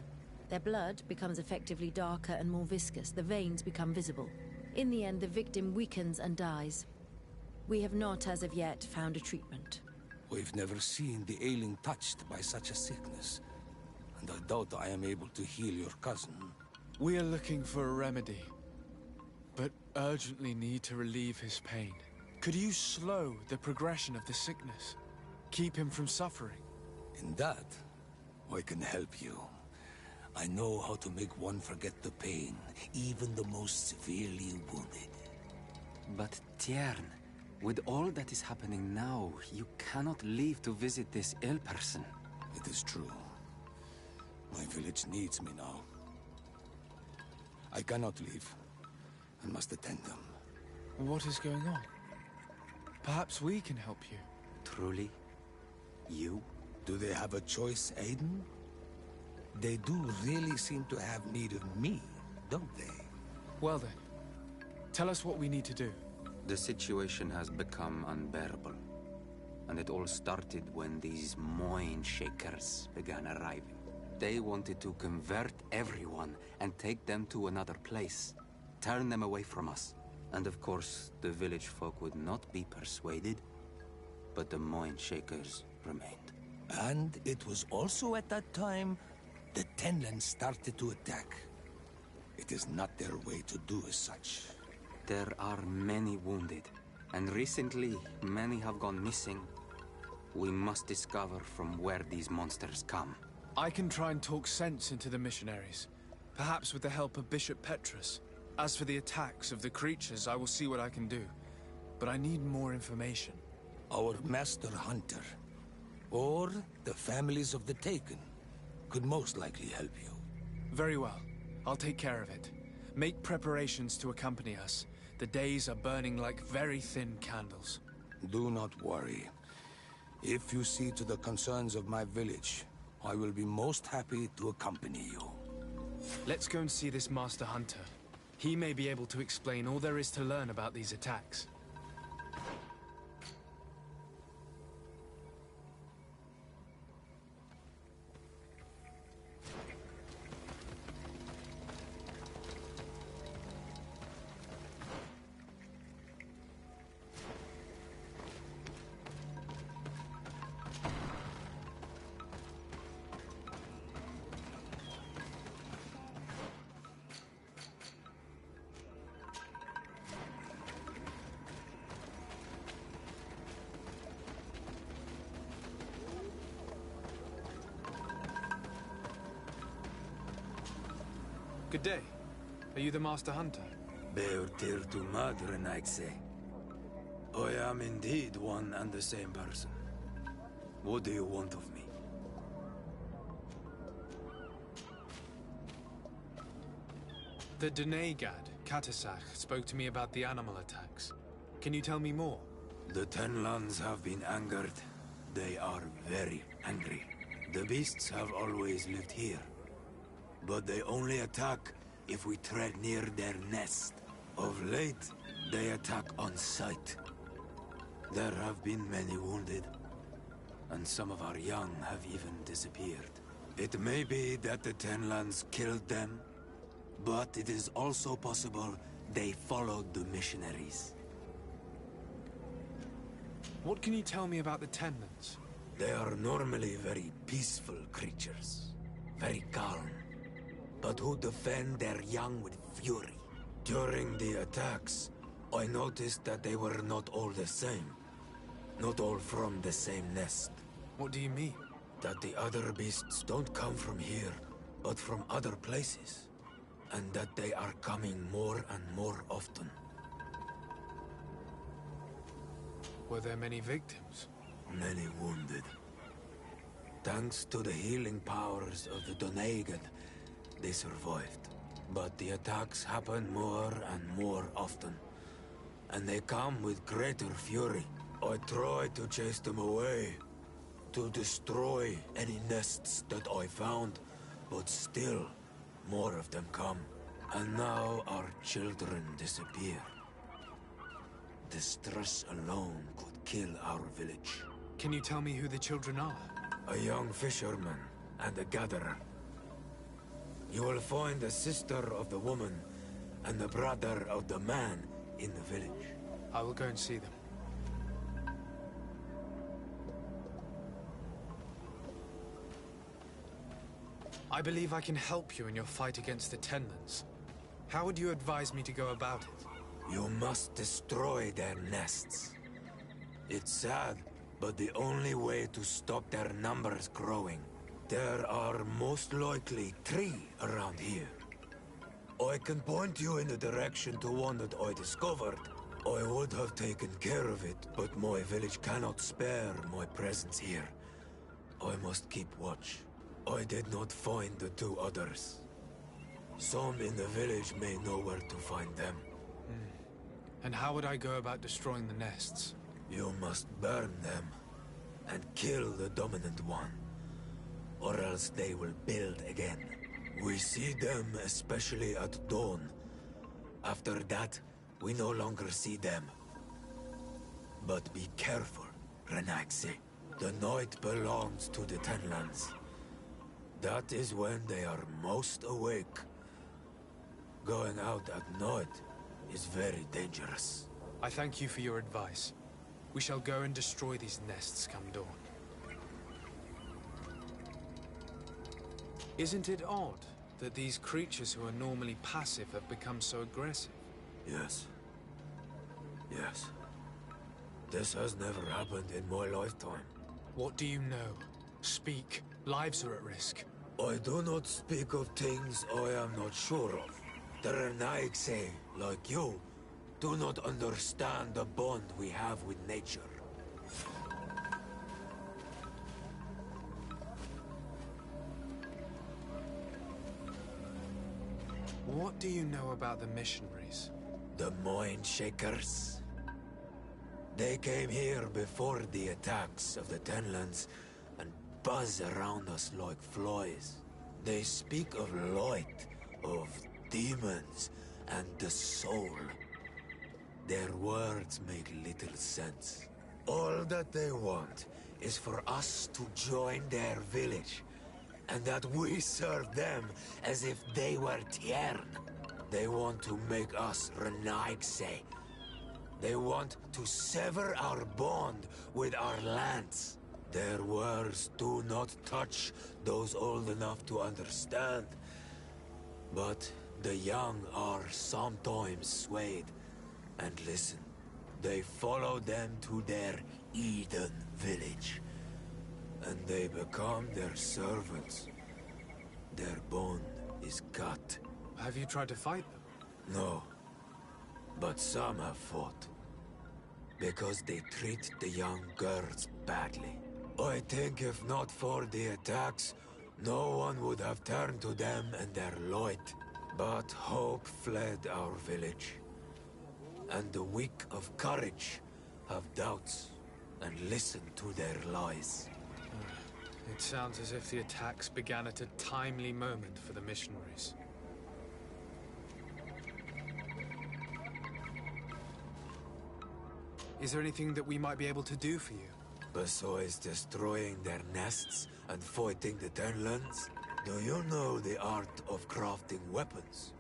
Their blood becomes effectively darker and more viscous. The veins become visible. In the end, the victim weakens and dies. We have not, as of yet, found a treatment. We've never seen the ailing touched by such a sickness. And I doubt I am able to heal your cousin. We are looking for a remedy, but urgently need to relieve his pain. Could you slow the progression of the sickness? Keep him from suffering? In that, I can help you. I know how to make one forget the pain, even the most severely wounded. But Tiern, with all that is happening now, you cannot leave to visit this ill person. It is true. My village needs me now. I cannot leave, and must attend them. What is going on? Perhaps we can help you. Truly? You? Do they have a choice, Aiden? They do really seem to have need of me, don't they? Well then, tell us what we need to do. The situation has become unbearable. And it all started when these mind shakers began arriving. They wanted to convert everyone and take them to another place. Turn them away from us. And of course, the village folk would not be persuaded. But the mind shakers remained. And it was also at that time the Tenlands started to attack. It is not their way to do as such. There are many wounded, and recently many have gone missing. We must discover from where these monsters come. I can try and talk sense into the missionaries, perhaps with the help of Bishop Petrus. As for the attacks of the creatures, I will see what I can do. But I need more information. Our master hunter, or the families of the Taken, could most likely help you. Very well. I'll take care of it. Make preparations to accompany us. The days are burning like very thin candles. Do not worry. If you see to the concerns of my village, I will be most happy to accompany you. Let's go and see this Master Hunter. He may be able to explain all there is to learn about these attacks. Good day. Are you the Master Hunter? Beortir tu madre, Naixe. I am indeed one and the same person. What do you want of me? The Denegad, Katasach, spoke to me about the animal attacks. Can you tell me more? The Tenlands have been angered. They are very angry. The beasts have always lived here. But they only attack if we tread near their nest. Of late, they attack on sight. There have been many wounded, and some of our young have even disappeared. It may be that the Tenlands killed them, but it is also possible they followed the missionaries. What can you tell me about the Tenlands? They are normally very peaceful creatures, very calm, but who defend their young with fury. During the attacks, I noticed that they were not all the same. Not all from the same nest. What do you mean? That the other beasts don't come from here, but from other places. And that they are coming more and more often. Were there many victims? Many wounded. Thanks to the healing powers of the Donegad, they survived. But the attacks happen more and more often. And they come with greater fury. I try to chase them away. To destroy any nests that I found. But still, more of them come. And now our children disappear. The stress alone could kill our village. Can you tell me who the children are? A young fisherman and a gatherer. You will find the sister of the woman and the brother of the man in the village. I will go and see them. I believe I can help you in your fight against the Tenlands. How would you advise me to go about it? You must destroy their nests. It's sad, but the only way to stop their numbers growing. There are most likely 3 around here. I can point you in the direction to one that I discovered. I would have taken care of it, but my village cannot spare my presence here. I must keep watch. I did not find the 2 others. Some in the village may know where to find them. And how would I go about destroying the nests? You must burn them and kill the dominant one, or else they will build again. We see them especially at dawn. After that, we no longer see them. But be careful, Renaxe. The night belongs to the Tenlands. That is when they are most awake. Going out at night is very dangerous. I thank you for your advice. We shall go and destroy these nests come dawn. Isn't it odd that these creatures who are normally passive have become so aggressive? Yes. Yes. This has never happened in my lifetime. What do you know? Speak. Lives are at risk. I do not speak of things I am not sure of. The Renaigse, like you, do not understand the bond we have with nature. What do you know about the missionaries? The Mind Shakers. They came here before the attacks of the Tenlands and buzz around us like flies. They speak of light, of demons, and the soul. Their words make little sense. All that they want is for us to join their village, and that we serve them as if they were Tiern. They want to make us Renaigse. They want to sever our bond with our lands. Their words do not touch those old enough to understand. But the young are sometimes swayed. And listen, they follow them to their Eden village. And they become their servants. Their bond is cut. Have you tried to fight them? No. But some have fought. Because they treat the young girls badly. I think if not for the attacks, no one would have turned to them and their light. But hope fled our village. And the weak of courage have doubts and listen to their lies. It sounds as if the attacks began at a timely moment for the missionaries. Is there anything that we might be able to do for you? Besides destroying their nests and fighting the Tenlands, do you know the art of crafting weapons?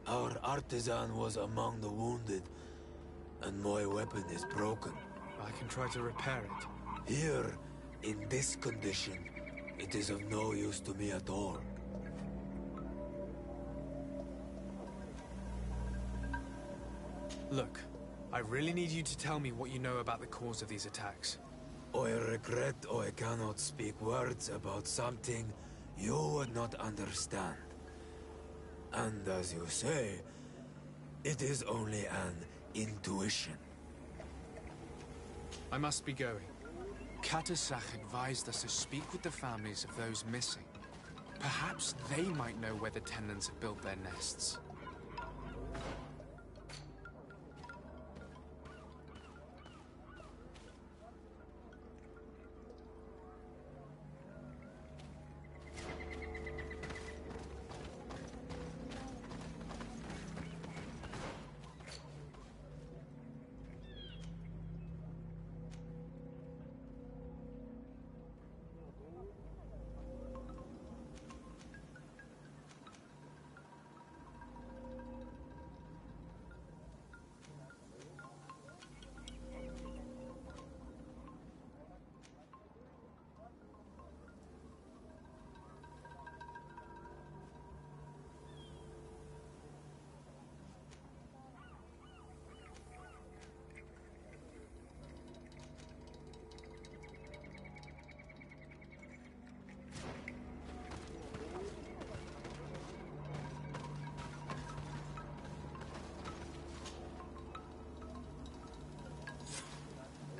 Our artisan was among the wounded, and my weapon is broken. I can try to repair it. Here, in this condition, it is of no use to me at all. Look, I really need you to tell me what you know about the cause of these attacks. I regret I cannot speak words about something you would not understand. And as you say, it is only an intuition. I must be going. Katasach advised us to speak with the families of those missing. Perhaps they might know where the Tenlands have built their nests.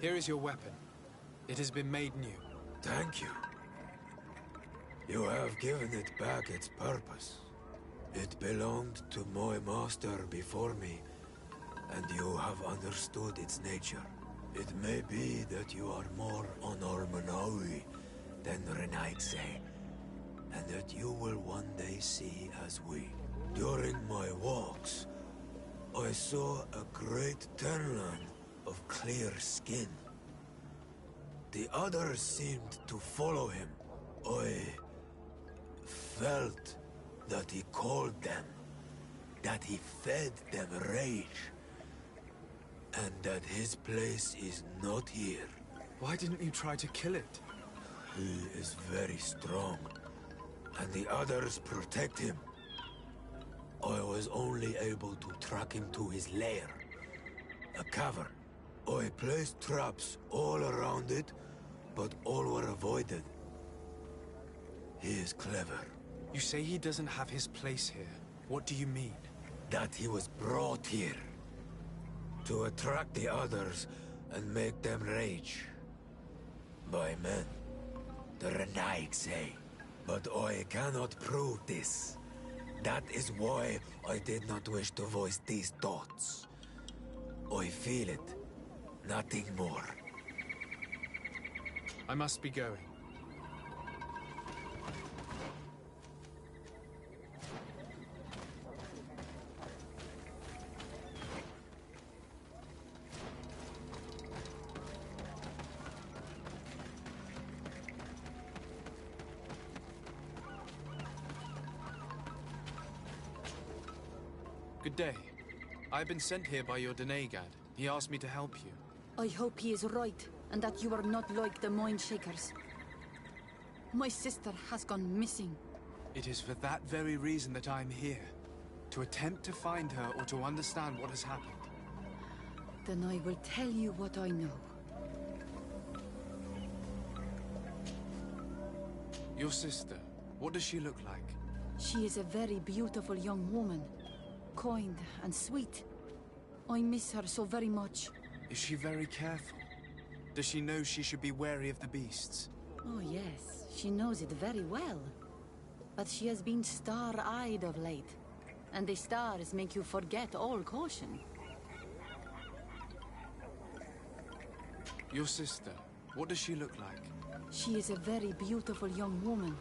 Here is your weapon. It has been made new. Thank you. You have given it back its purpose. It belonged to my master before me, and you have understood its nature. It may be that you are more on Ormanawi than Renaigse, and that you will one day see as we. During my walks, I saw a great Tenland of clear skin. The others seemed to follow him. I felt that he called them, that he fed them rage, and that his place is not here. Why didn't you try to kill it? He is very strong, and the others protect him. I was only able to track him to his lair, a cavern. I placed traps all around it, but all were avoided. He is clever. You say he doesn't have his place here. What do you mean? That he was brought here to attract the others and make them rage. By men, the Renaigse. But I cannot prove this. That is why I did not wish to voice these thoughts. I feel it. Nothing more. I must be going. Good day. I've been sent here by your Denegad. He asked me to help you. I hope he is right, and that you are not like the Mind Shakers. My sister has gone missing. It is for that very reason that I'm here. To attempt to find her or to understand what has happened. Then I will tell you what I know. Your sister, what does she look like? She is a very beautiful young woman. Kind and sweet. I miss her so very much. Is she very careful? Does she know she should be wary of the beasts? Oh yes, she knows it very well. But she has been star-eyed of late. And the stars make you forget all caution. Your sister, what does she look like? She is a very beautiful young woman.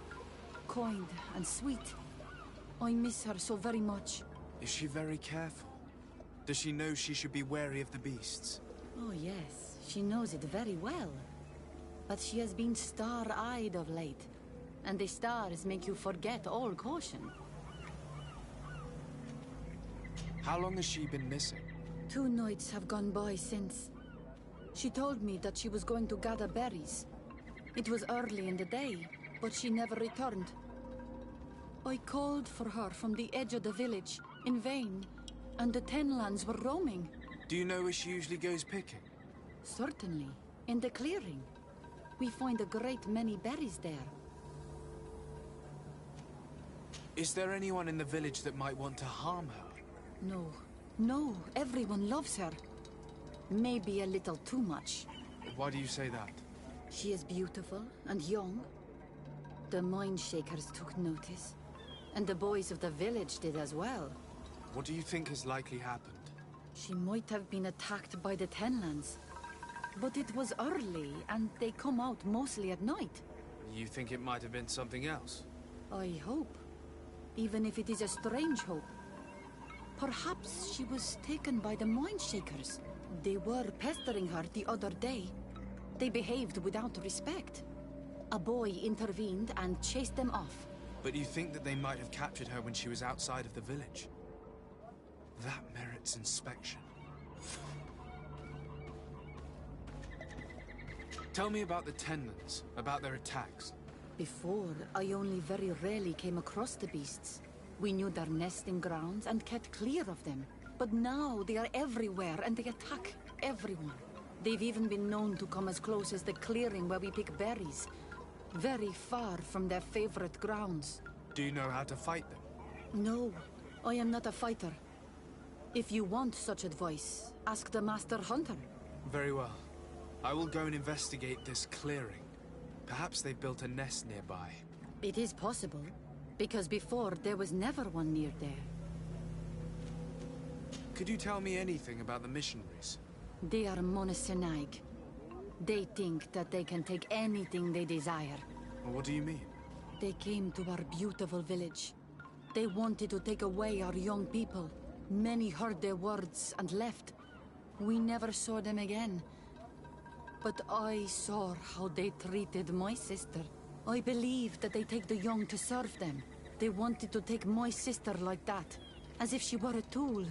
Kind and sweet. I miss her so very much. Is she very careful? Does she know she should be wary of the beasts? Oh yes, she knows it very well. But she has been star-eyed of late. And the stars make you forget all caution. How long has she been missing? 2 nights have gone by since. She told me that she was going to gather berries. It was early in the day, but she never returned. I called for her from the edge of the village, in vain, and the Tenlands were roaming. Do you know where she usually goes picking? Certainly, in the clearing. We find a great many berries there. Is there anyone in the village that might want to harm her? No, everyone loves her. Maybe a little too much. Why do you say that? She is beautiful and young. The Mind Shakers took notice. And the boys of the village did as well. What do you think has likely happened? She might have been attacked by the Tenlands. But it was early, and they come out mostly at night. You think it might have been something else? I hope. Even if it is a strange hope. Perhaps she was taken by the Mind Shakers. They were pestering her the other day. They behaved without respect. A boy intervened and chased them off. But you think that they might have captured her when she was outside of the village? That merits inspection. Tell me about the Tenlands, about their attacks. Before, I only very rarely came across the beasts. We knew their nesting grounds and kept clear of them. But now they are everywhere and they attack everyone. They've even been known to come as close as the clearing where we pick berries. Very far from their favorite grounds. Do you know how to fight them? No, I am not a fighter. If you want such advice, ask the Master Hunter. Very well. I will go and investigate this clearing. Perhaps they built a nest nearby. It is possible, because before there was never one near there. Could you tell me anything about the missionaries? They are monosynaig. They think that they can take anything they desire. What do you mean? They came to our beautiful village. They wanted to take away our young people. Many heard their words and left. We never saw them again. But I saw how they treated my sister. I believe that they take the young to serve them. They wanted to take my sister like that, as if she were a tool.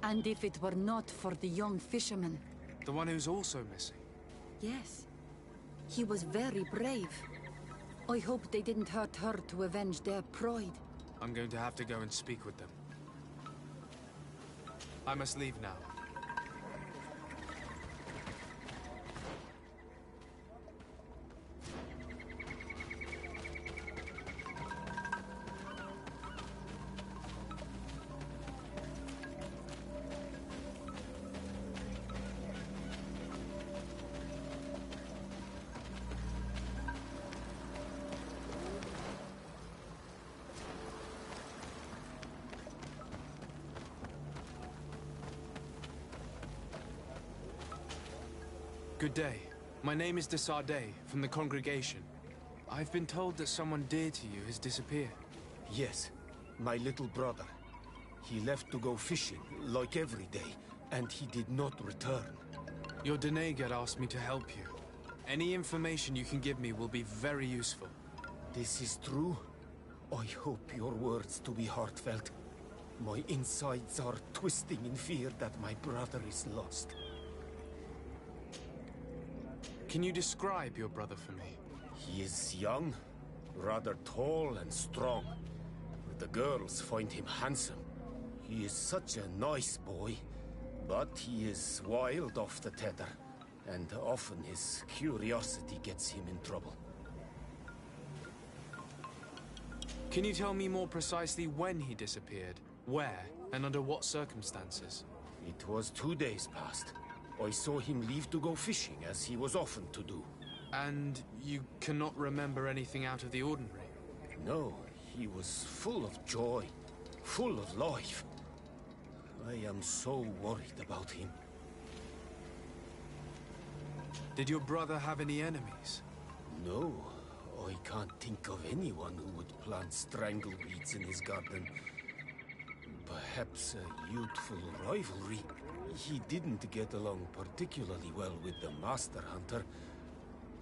And if it were not for the young fisherman... The one who's also missing? Yes. He was very brave. I hope they didn't hurt her to avenge their pride. I'm going to have to go and speak with them. I must leave now. Good day. My name is de Sardet, from the congregation. I've been told that someone dear to you has disappeared. Yes, my little brother. He left to go fishing, like every day, and he did not return. Your Denegad asked me to help you. Any information you can give me will be very useful. This is true? I hope your words to be heartfelt. My insides are twisting in fear that my brother is lost. Can you describe your brother for me? He is young, rather tall and strong. The girls find him handsome. He is such a nice boy, but he is wild off the tether, and often his curiosity gets him in trouble. Can you tell me more precisely when he disappeared, where, and under what circumstances? It was 2 days past. I saw him leave to go fishing, as he was often to do. And you cannot remember anything out of the ordinary? No, he was full of joy, full of life. I am so worried about him. Did your brother have any enemies? No, I can't think of anyone who would plant strangleweeds in his garden. Perhaps a youthful rivalry. He didn't get along particularly well with the Master Hunter,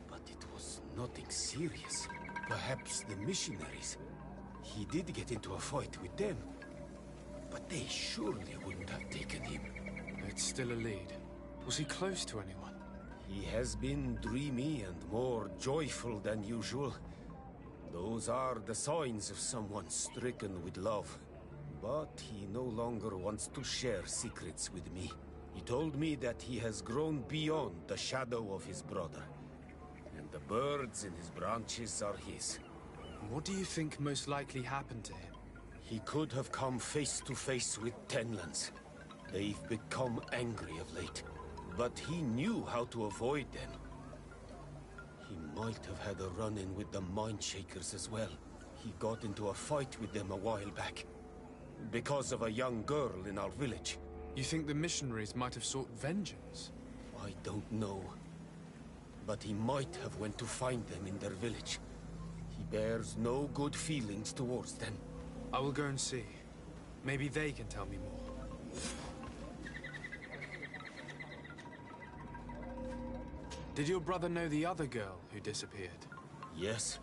but it was nothing serious. Perhaps the missionaries. He did get into a fight with them, but they surely wouldn't have taken him. It's still a lead. Was he close to anyone? He has been dreamy and more joyful than usual. Those are the signs of someone stricken with love. But he no longer wants to share secrets with me. He told me that he has grown beyond the shadow of his brother. And the birds in his branches are his. What do you think most likely happened to him? He could have come face to face with Tenlands. They've become angry of late. But he knew how to avoid them. He might have had a run-in with the Mindshakers as well. He got into a fight with them a while back. Because of a young girl in our village. You think the missionaries might have sought vengeance? I don't know. But he might have went to find them in their village. He bears no good feelings towards them. I will go and see. Maybe they can tell me more. Did your brother know the other girl who disappeared? Yes.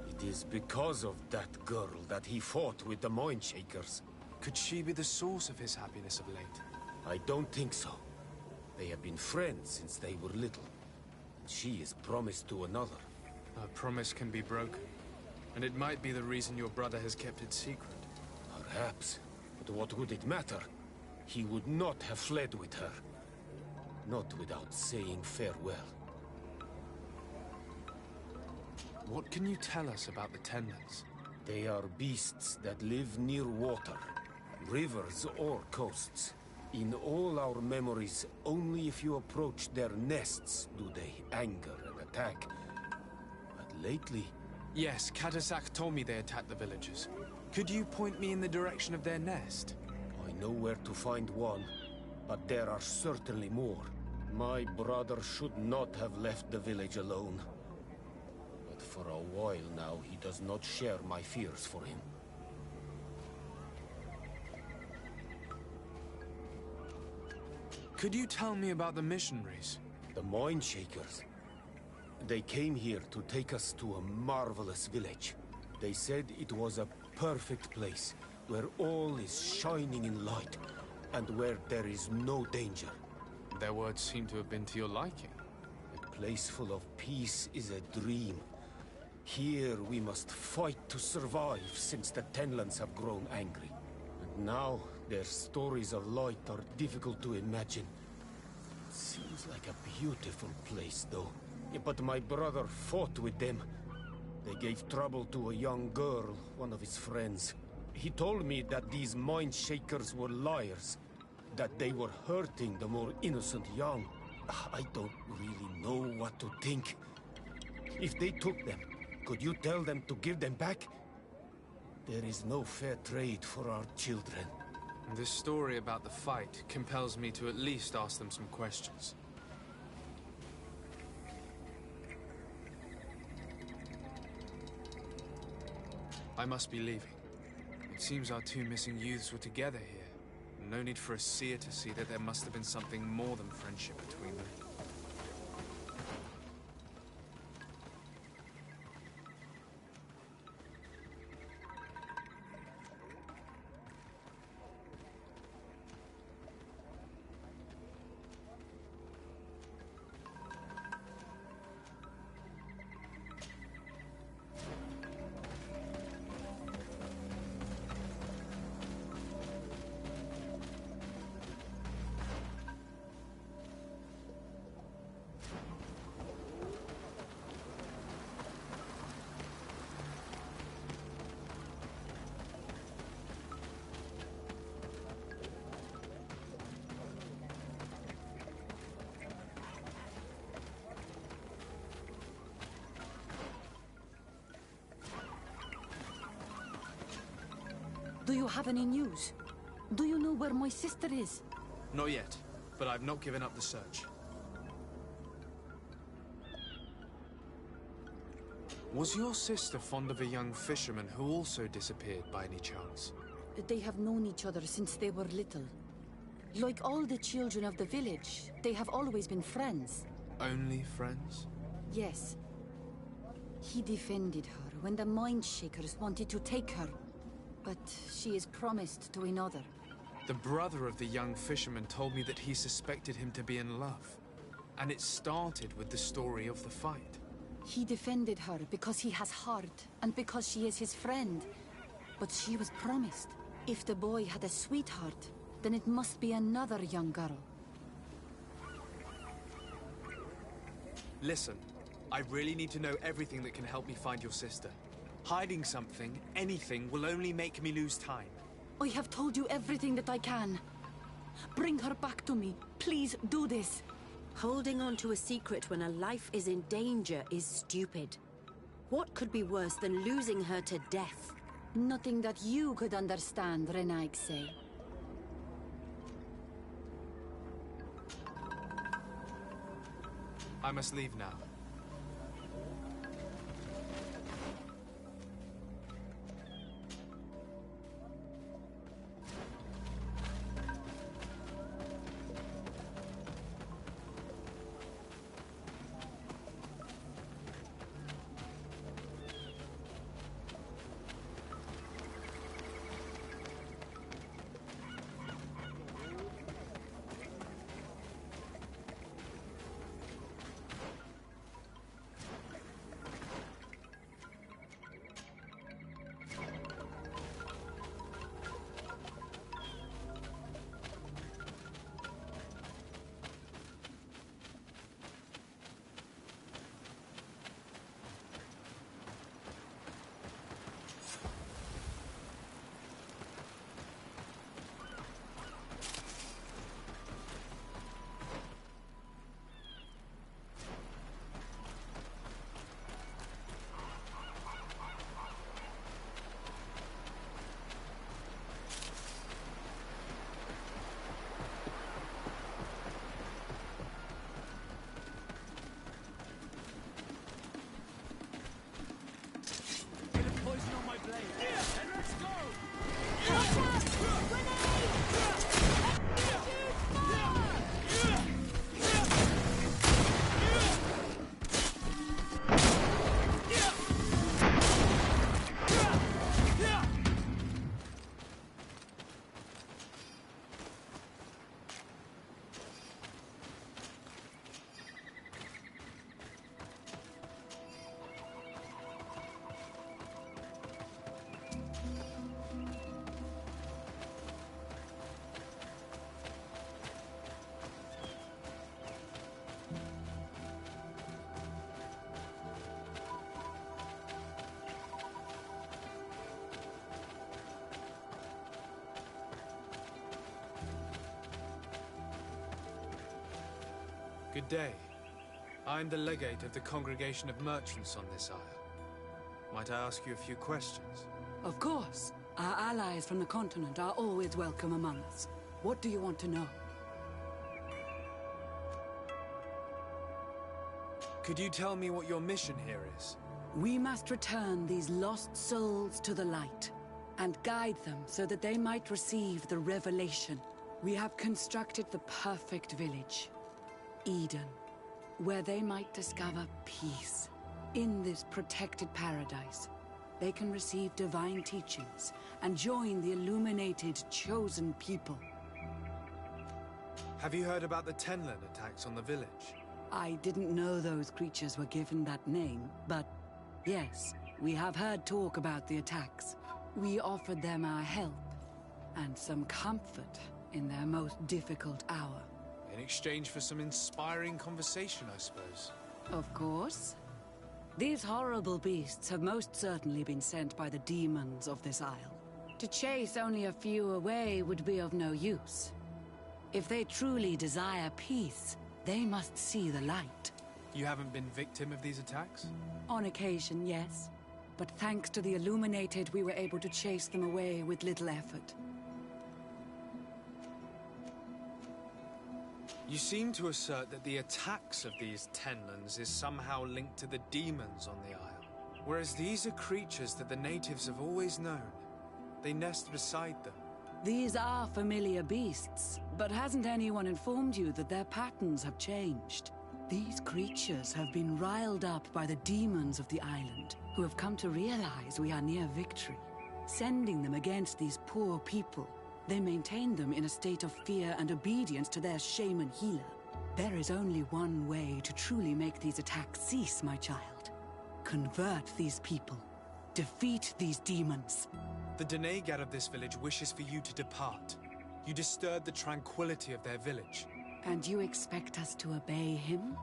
It is because of that girl that he fought with the Mindshakers. Could she be the source of his happiness of late? I don't think so. They have been friends since they were little. And she is promised to another. A promise can be broken. And it might be the reason your brother has kept it secret. Perhaps. But what would it matter? He would not have fled with her. Not without saying farewell. What can you tell us about the Tenlands? They are beasts that live near water, rivers or coasts. In all our memories, only if you approach their nests do they anger and attack. But lately... Yes, Katasak told me they attacked the villagers. Could you point me in the direction of their nest? I know where to find one, but there are certainly more. My brother should not have left the village alone. But for a while now, he does not share my fears for him. Could you tell me about the missionaries? The Mindshakers. They came here to take us to a marvelous village. They said it was a perfect place, where all is shining in light, and where there is no danger. Their words seem to have been to your liking. A place full of peace is a dream. Here we must fight to survive, since the Tenlands have grown angry. And now, their stories of light are difficult to imagine. It seems like a beautiful place, though. But my brother fought with them. They gave trouble to a young girl, one of his friends. He told me that these Mindshakers were liars, that they were hurting the more innocent young. I don't really know what to think. If they took them, could you tell them to give them back? There is no fair trade for our children. This story about the fight compels me to at least ask them some questions. I must be leaving. It seems our two missing youths were together here. No need for a seer to see that there must have been something more than friendship between them. Do you have any news? Do you know where my sister is? Not yet, but I've not given up the search. Was your sister fond of a young fisherman who also disappeared by any chance? They have known each other since they were little. Like all the children of the village, they have always been friends. Only friends? Yes. He defended her when the Mindshakers wanted to take her. But she is promised to another. The brother of the young fisherman told me that he suspected him to be in love. And it started with the story of the fight. He defended her because he has heart, and because she is his friend. But she was promised. If the boy had a sweetheart, then it must be another young girl. Listen, I really need to know everything that can help me find your sister. Hiding something, anything, will only make me lose time. I have told you everything that I can. Bring her back to me. Please do this. Holding on to a secret when a life is in danger is stupid. What could be worse than losing her to death? Nothing that you could understand, Renaigse. I must leave now. Good day. I'm the legate of the Congregation of Merchants on this isle. Might I ask you a few questions? Of course. Our allies from the continent are always welcome among us. What do you want to know? Could you tell me what your mission here is? We must return these lost souls to the light, and guide them so that they might receive the revelation. We have constructed the perfect village, Eden, where they might discover peace. In this protected paradise, they can receive divine teachings and join the illuminated, chosen people. Have you heard about the Tenlin attacks on the village? I didn't know those creatures were given that name, but yes, we have heard talk about the attacks. We offered them our help and some comfort in their most difficult hour. In exchange for some inspiring conversation, I suppose. Of course. These horrible beasts have most certainly been sent by the demons of this isle. To chase only a few away would be of no use. If they truly desire peace, they must see the light. You haven't been victim of these attacks? On occasion, yes. but thanks to the Illuminated, we were able to chase them away with little effort. You seem to assert that the attacks of these Tenlands is somehow linked to the demons on the isle, whereas these are creatures that the natives have always known. They nest beside them. These are familiar beasts, but hasn't anyone informed you that their patterns have changed? These creatures have been riled up by the demons of the island, who have come to realize we are near victory. Sending them against these poor people, they maintain them in a state of fear and obedience to their shaman healer. There is only one way to truly make these attacks cease, my child. Convert these people. Defeat these demons. The Denegat of this village wishes for you to depart. You disturb the tranquility of their village. And you expect us to obey him?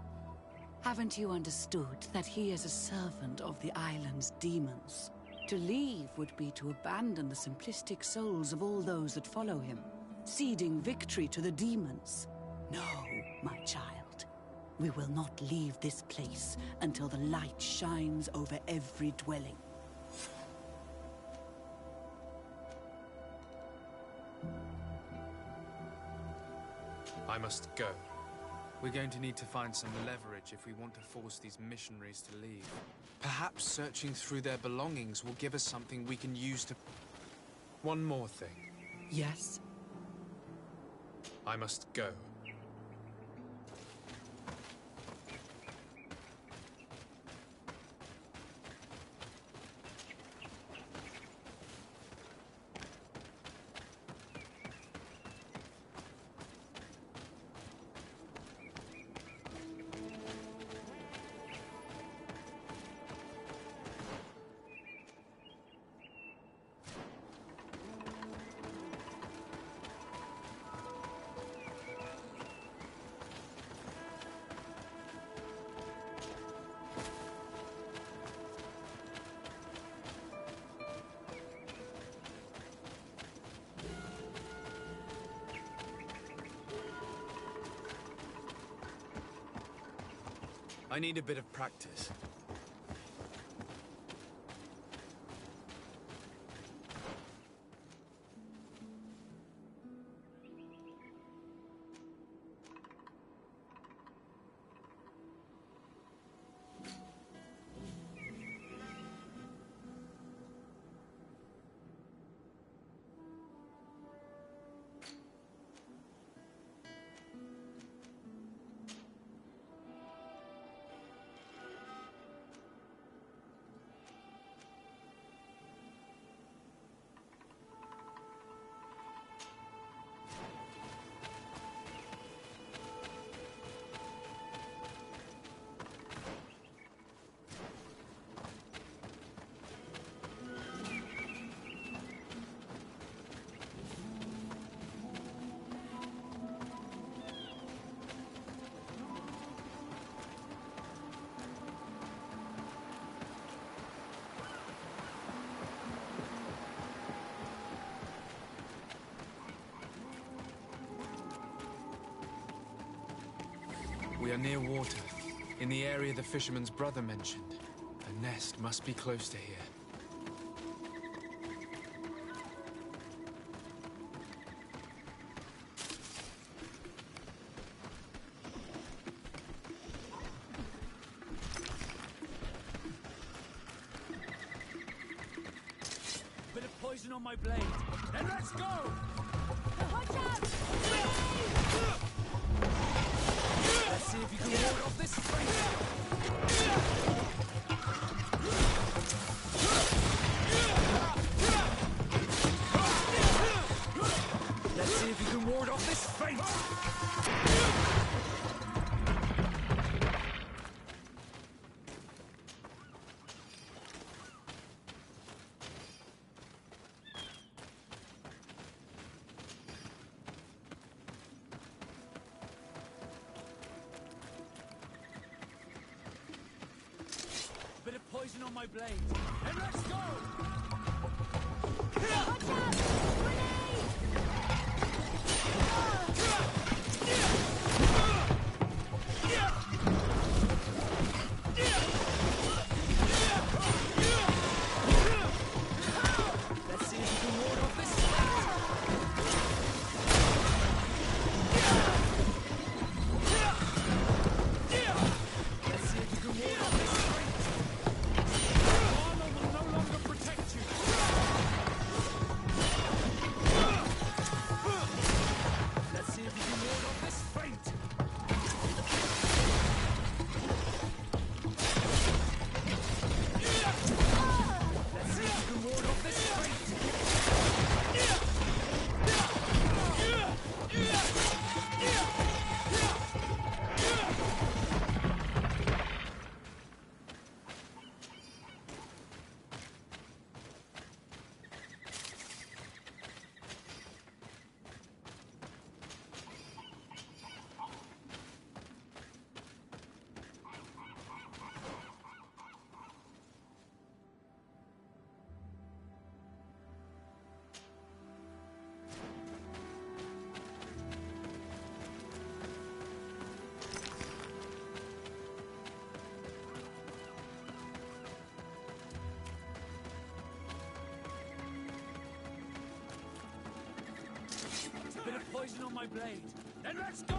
Haven't you understood that he is a servant of the island's demons? To leave would be to abandon the simplistic souls of all those that follow him, ceding victory to the demons. No, my child. We will not leave this place until the light shines over every dwelling. I must go. We're going to need to find some leverage if we want to force these missionaries to leave. Perhaps searching through their belongings will give us something we can use to... One more thing. Yes? I must go. I need a bit of practice. We are near water, in the area the fisherman's brother mentioned. The nest must be close to here. Bit of poison on my blade. Then let's go! Watch out! Let's see if you can ward off this fight. Let's see if you can ward off this feint. Bit of poison on my blade. And let's go! Watch out! Grenade! poison on my blade. Then let's go!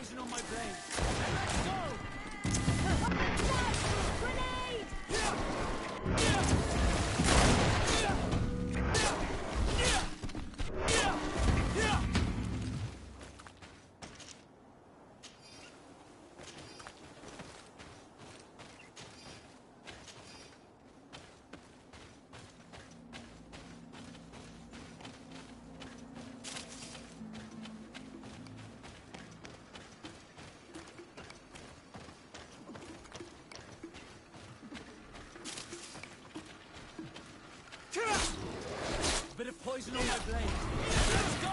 poison on my blade. Let's go! Grenade! poison on my blade. Let's go!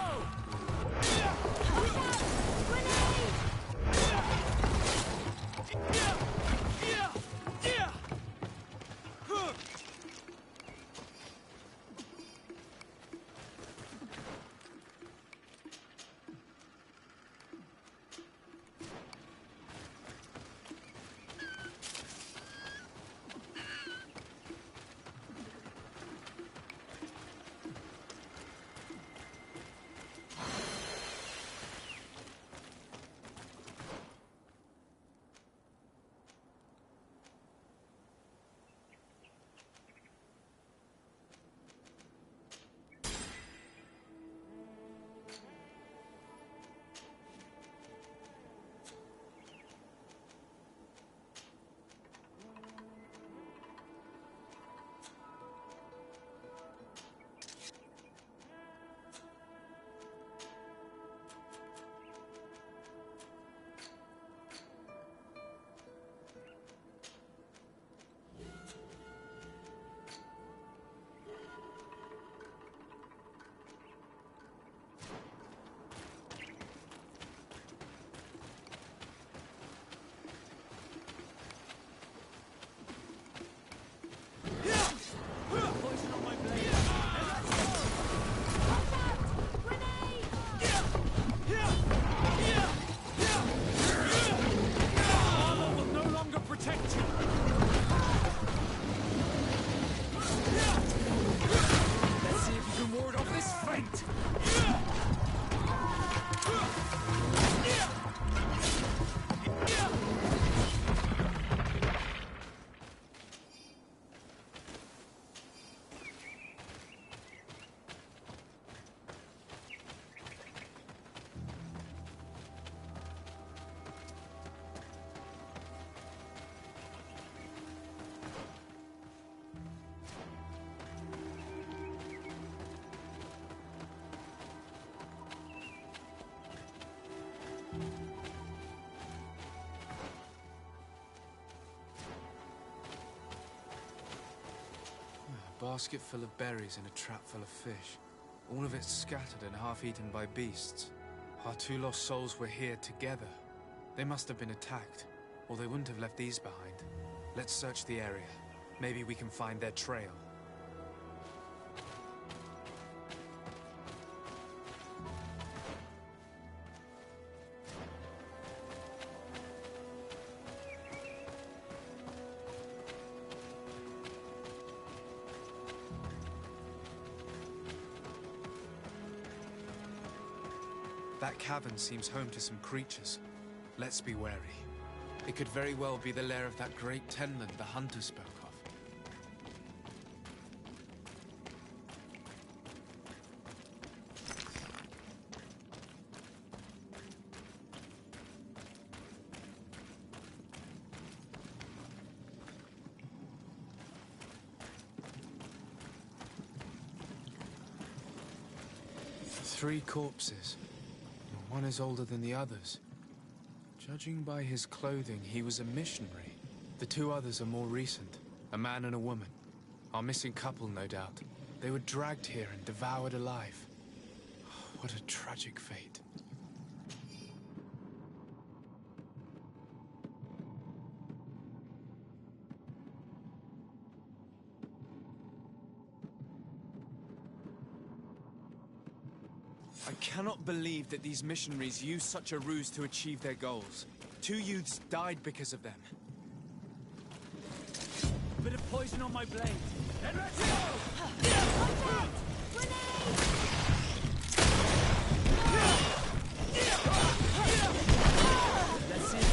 A basket full of berries and a trap full of fish. All of it scattered and half-eaten by beasts. Our two lost souls were here together. They must have been attacked, or they wouldn't have left these behind. Let's search the area. Maybe we can find their trail. That cavern seems home to some creatures. Let's be wary. It could very well be the lair of that great tenland the hunter spoke of. Three corpses. One is older than the others. Judging by his clothing, he was a missionary. The two others are more recent, a man and a woman. Our missing couple, no doubt. They were dragged here and devoured alive. What a tragic fate. I cannot believe that these missionaries used such a ruse to achieve their goals. 2 youths died because of them. A bit of poison on my blade. Get ready! Let's see if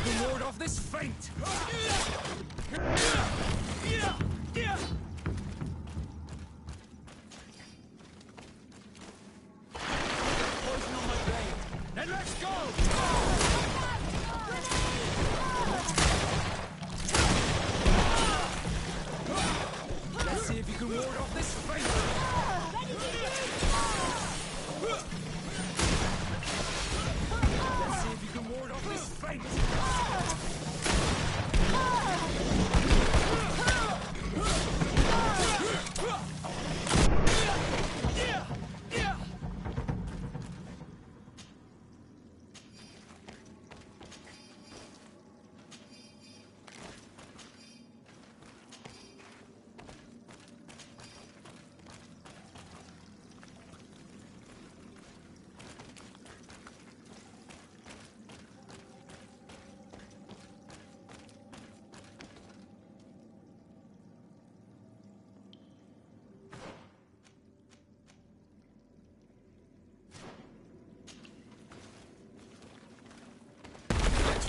the Lord of this fight!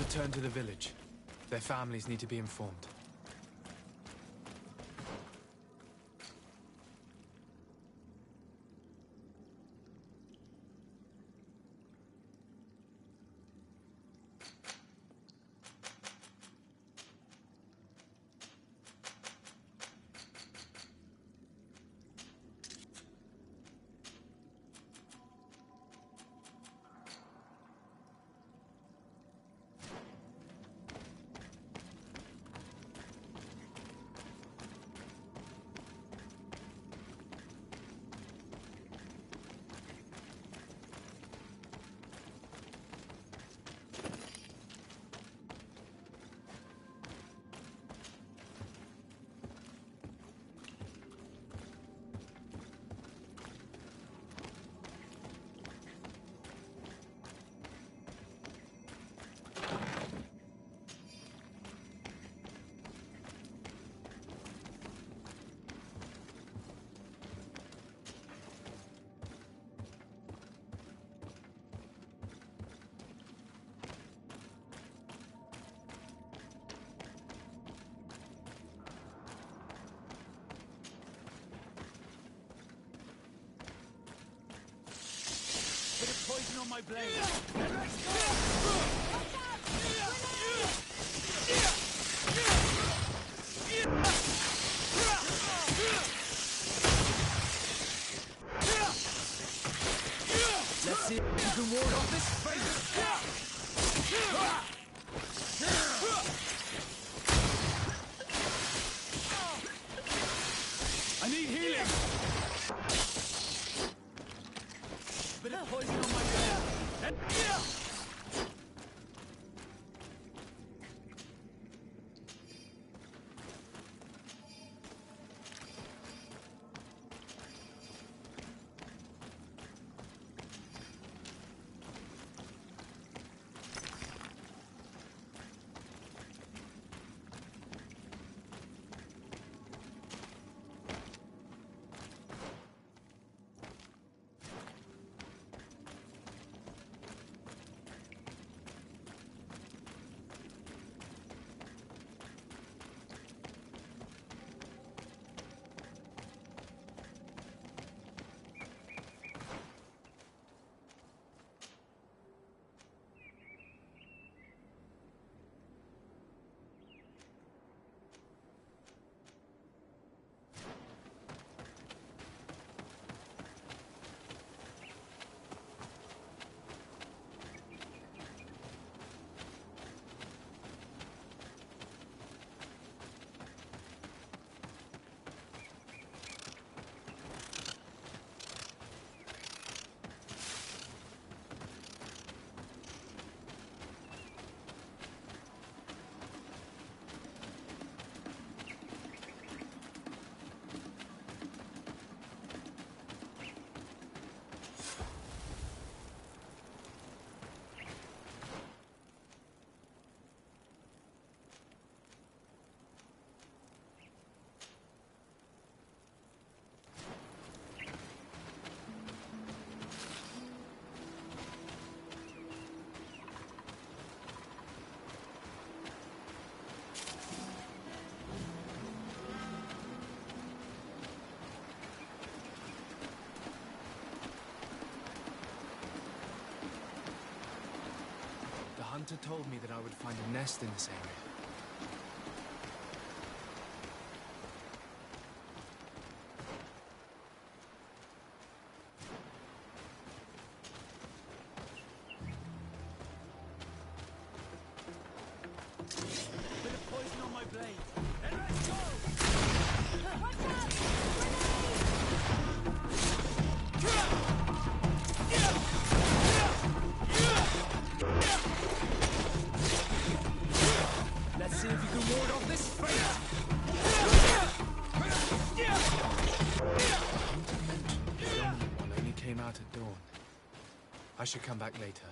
return to the village. Their families need to be informed. Poison on my blade. Let's see if you can ward off this fate. I need healing. Bit of poison on my blade. Hunter told me that I would find a nest in this area. Bit of poison on my blade. And let's go! Watch out! Let's see if you can ward off this fate. The only one only came out at dawn. I should come back later.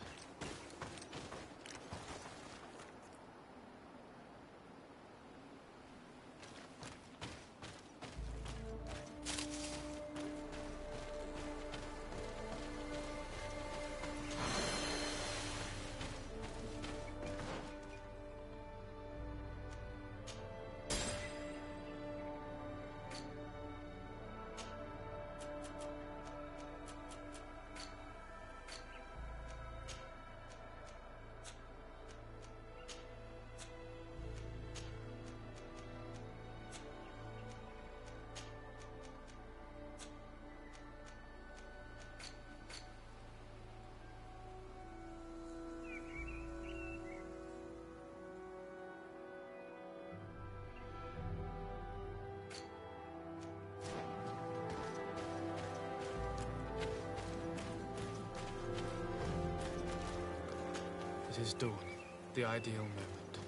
It is dawn, the ideal moment.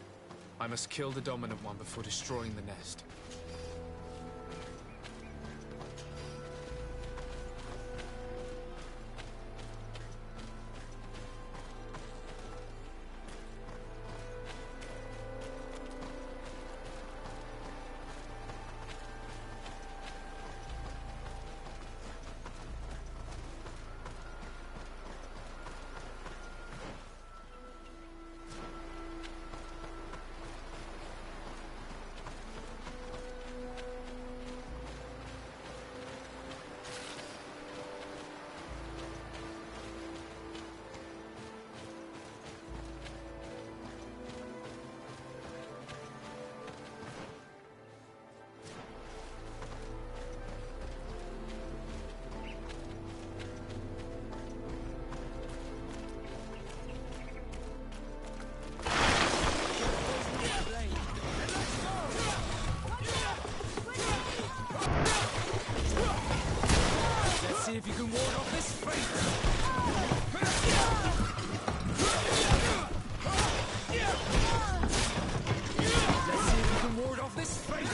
I must kill the dominant one before destroying the nest. See if you can ward off this fate! Let's see if you can ward off this fate!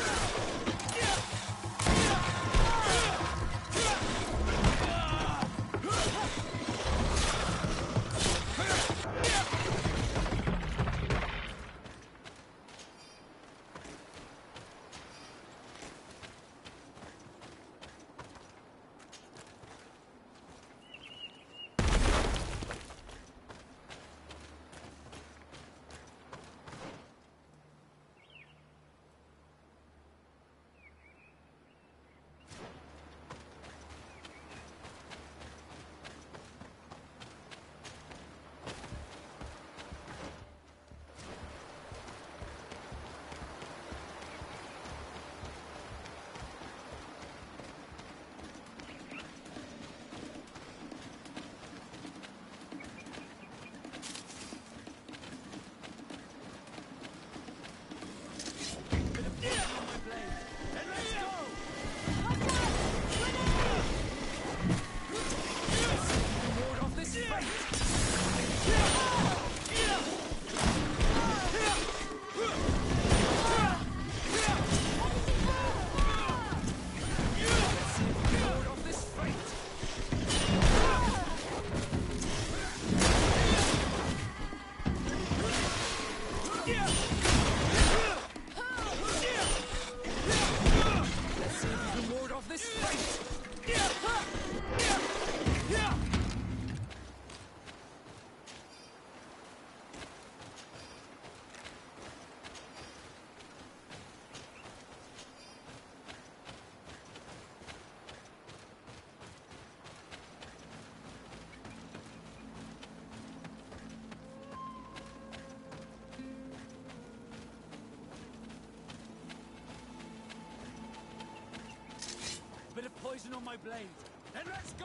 Bit of poison on my blade. Then let's go!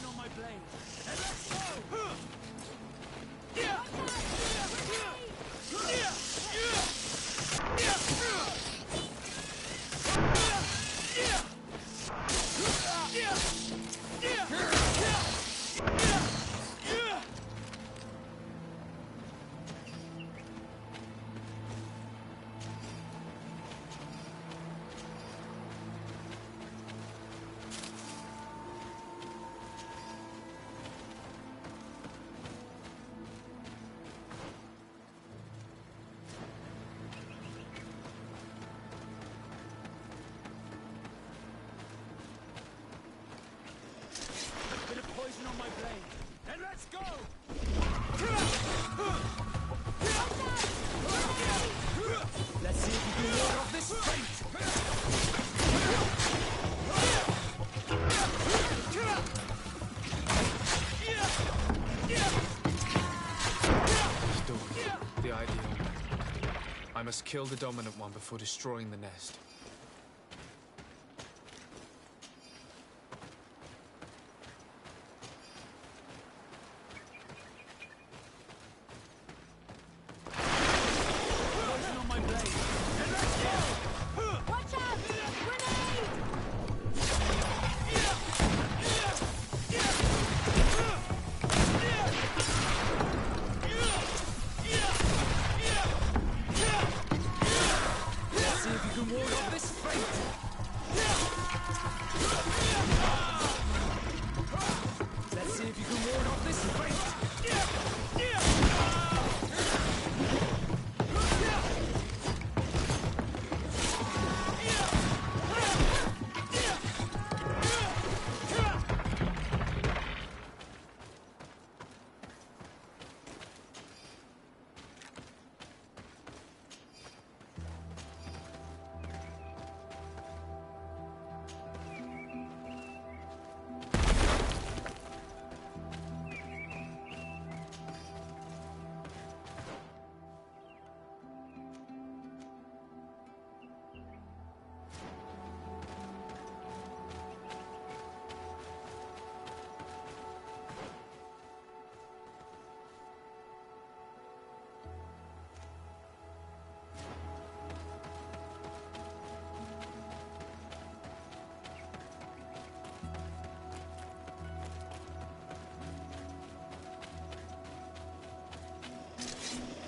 poison on my blade. And let's go! Bit of poison on my blade. And let's go! Let's see if you can ward off this fate! Storm, the ideal. I must kill the dominant one before destroying the nest. Poison on my blade. And let's go! Watch out! Grenade! Let's see if you can ward off this fate! Let's see if you can ward off this fate!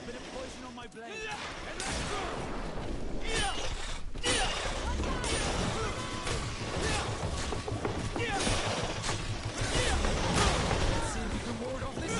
Bit of poison on my blade. And let's go! Let's see if you can ward off this.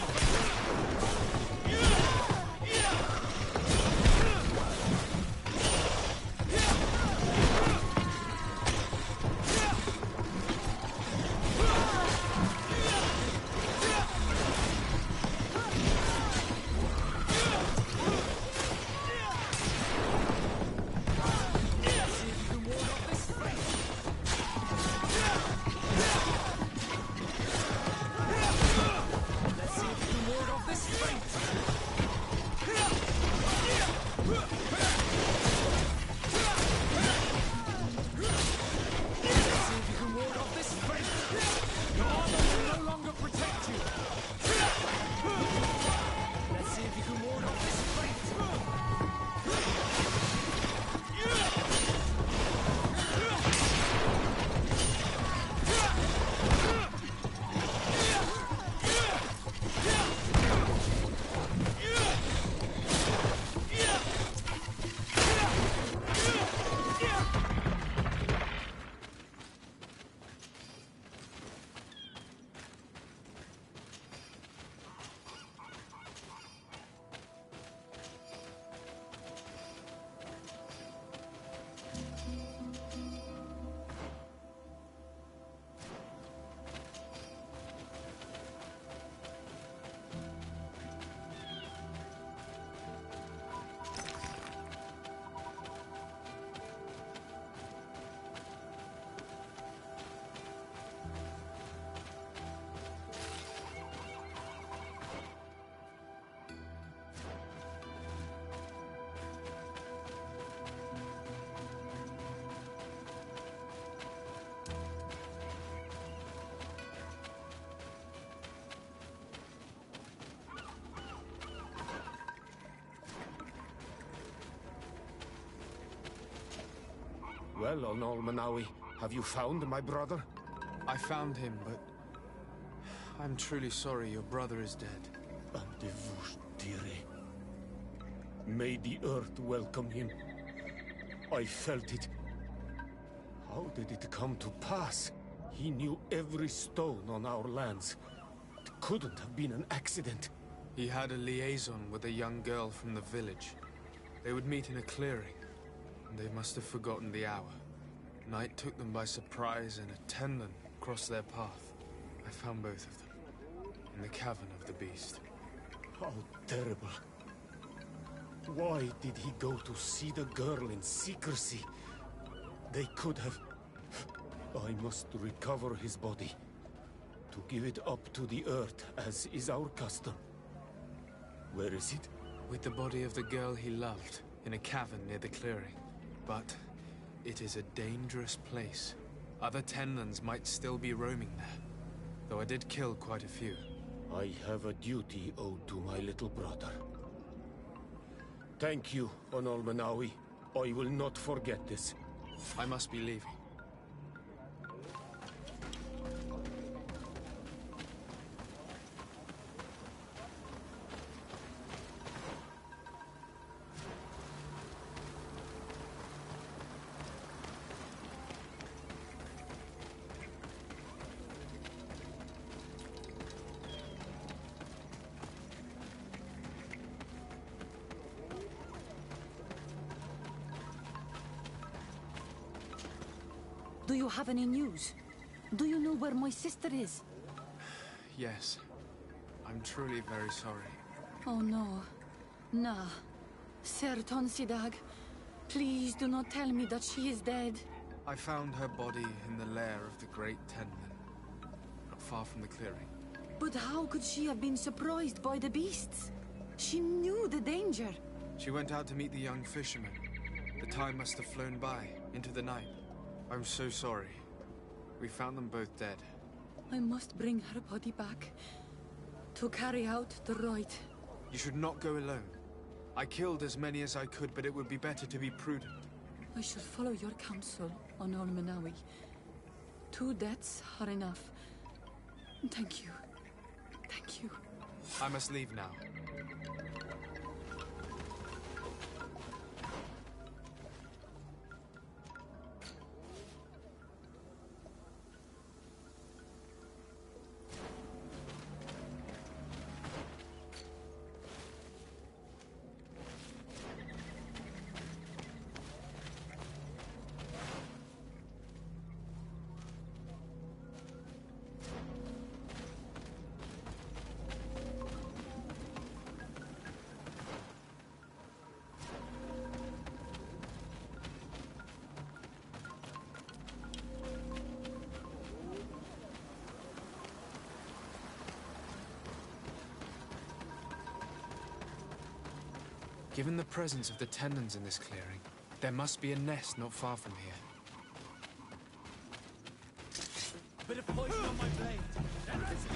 Well, on Manawi, have you found my brother? I found him, but I'm truly sorry your brother is dead. May the earth welcome him. I felt it. How did it come to pass? He knew every stone on our lands. It couldn't have been an accident. He had a liaison with a young girl from the village. They would meet in a clearing, and they must have forgotten the hour. Night took them by surprise, and a Tenlin crossed their path. I found both of them, in the cavern of the beast. How terrible. Why did he go to see the girl in secrecy? They could have... I must recover his body. To give it up to the earth, as is our custom. Where is it? With the body of the girl he loved, in a cavern near the clearing. But it is a dangerous place. Other Tenlins might still be roaming there, though I did kill quite a few. I have a duty owed to my little brother. Thank you, Onol Manawi. I will not forget this. I must be leaving. Do you have any news? Do you know where my sister is? Yes. I'm truly very sorry. Oh no. Nah. Ser Tonsidag, please do not tell me that she is dead. I found her body in the lair of the great Tenlin, not far from the clearing. But how could she have been surprised by the beasts? She knew the danger. She went out to meet the young fisherman. The time must have flown by, into the night. I'm so sorry. We found them both dead. I must bring her body back to carry out the rite. You should not go alone. I killed as many as I could, but it would be better to be prudent. I should follow your counsel, Onol Manawi. 2 deaths are enough. Thank you. Thank you. I must leave now. Given the presence of the Tenlins in this clearing, there must be a nest not far from here. A bit of poison on my blade. Let's go!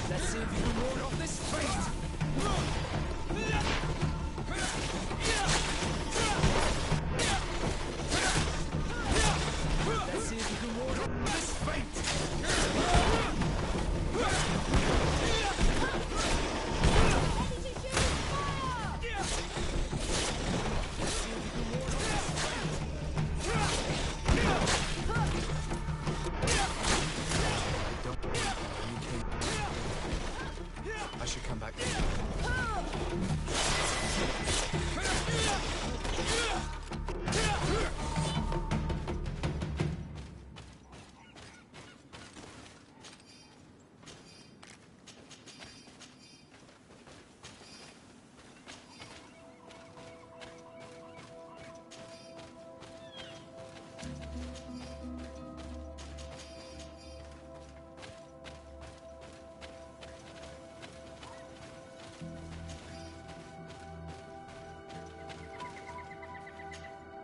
Let's see if you can ward off this fate! Let's see if you can ward off this fate! I should come back.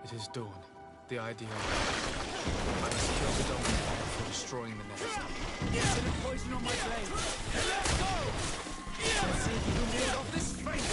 It is dawn. The ideal. I must kill the dominant. for destroying the nest. Bit of poison on my blade. Let's go! Let's see if you can ward off this fate.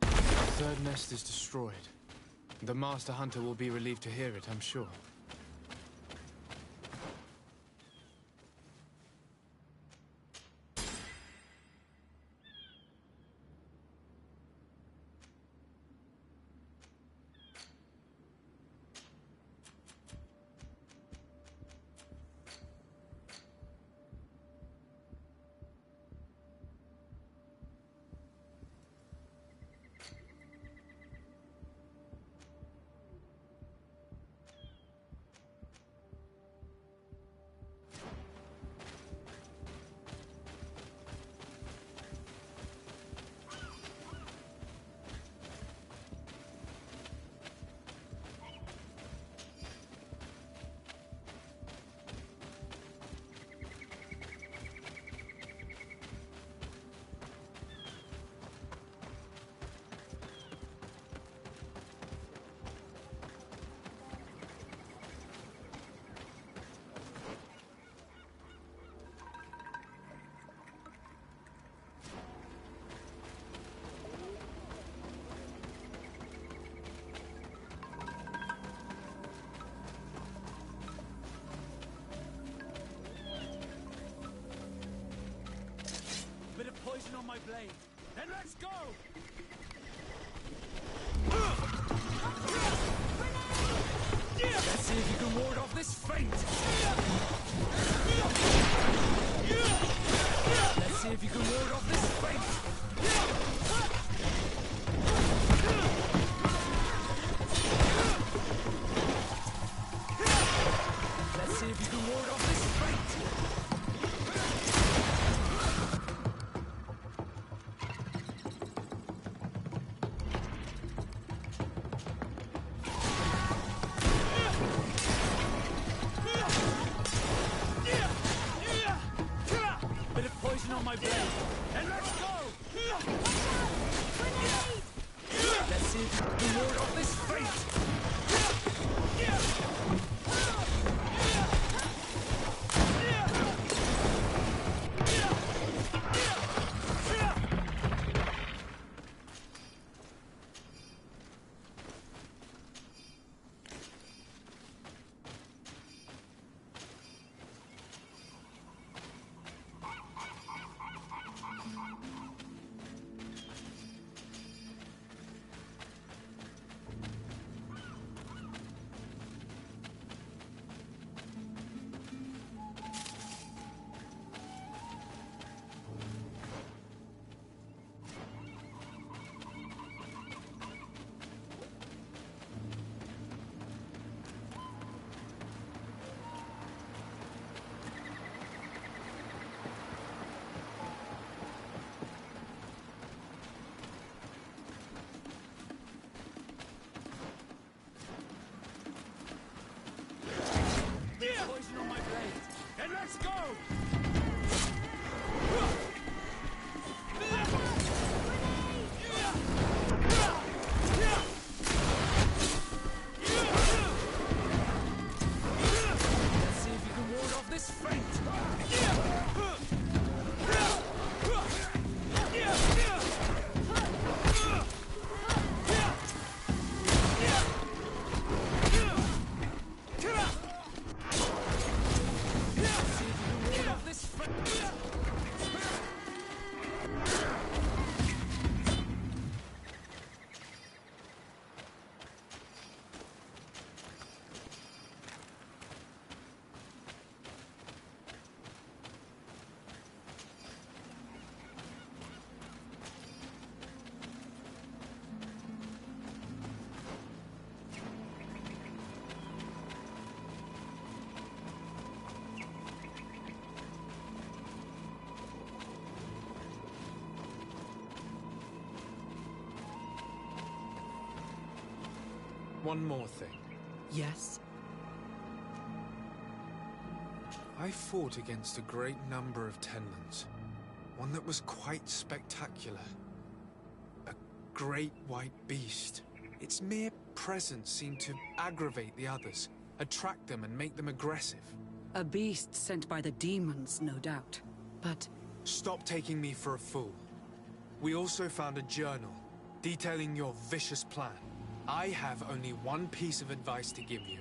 The third nest is destroyed. The Master Hunter will be relieved to hear it, I'm sure. Poison on my blade. Then let's go! Let's see if you can ward off this feint. Let's see if you can ward off this feint. Let's see if you can ward off this feint. On my blade. And let's go! Let's see if you can ward off this fate! Poison on my blade. And let's go! Let's see if you can ward off this feint! One more thing. Yes? I fought against a great number of Tenlans. One that was quite spectacular. A great white beast. Its mere presence seemed to aggravate the others, attract them and make them aggressive. A beast sent by the demons, no doubt. But... Stop taking me for a fool. We also found a journal detailing your vicious plan. I have only one piece of advice to give you.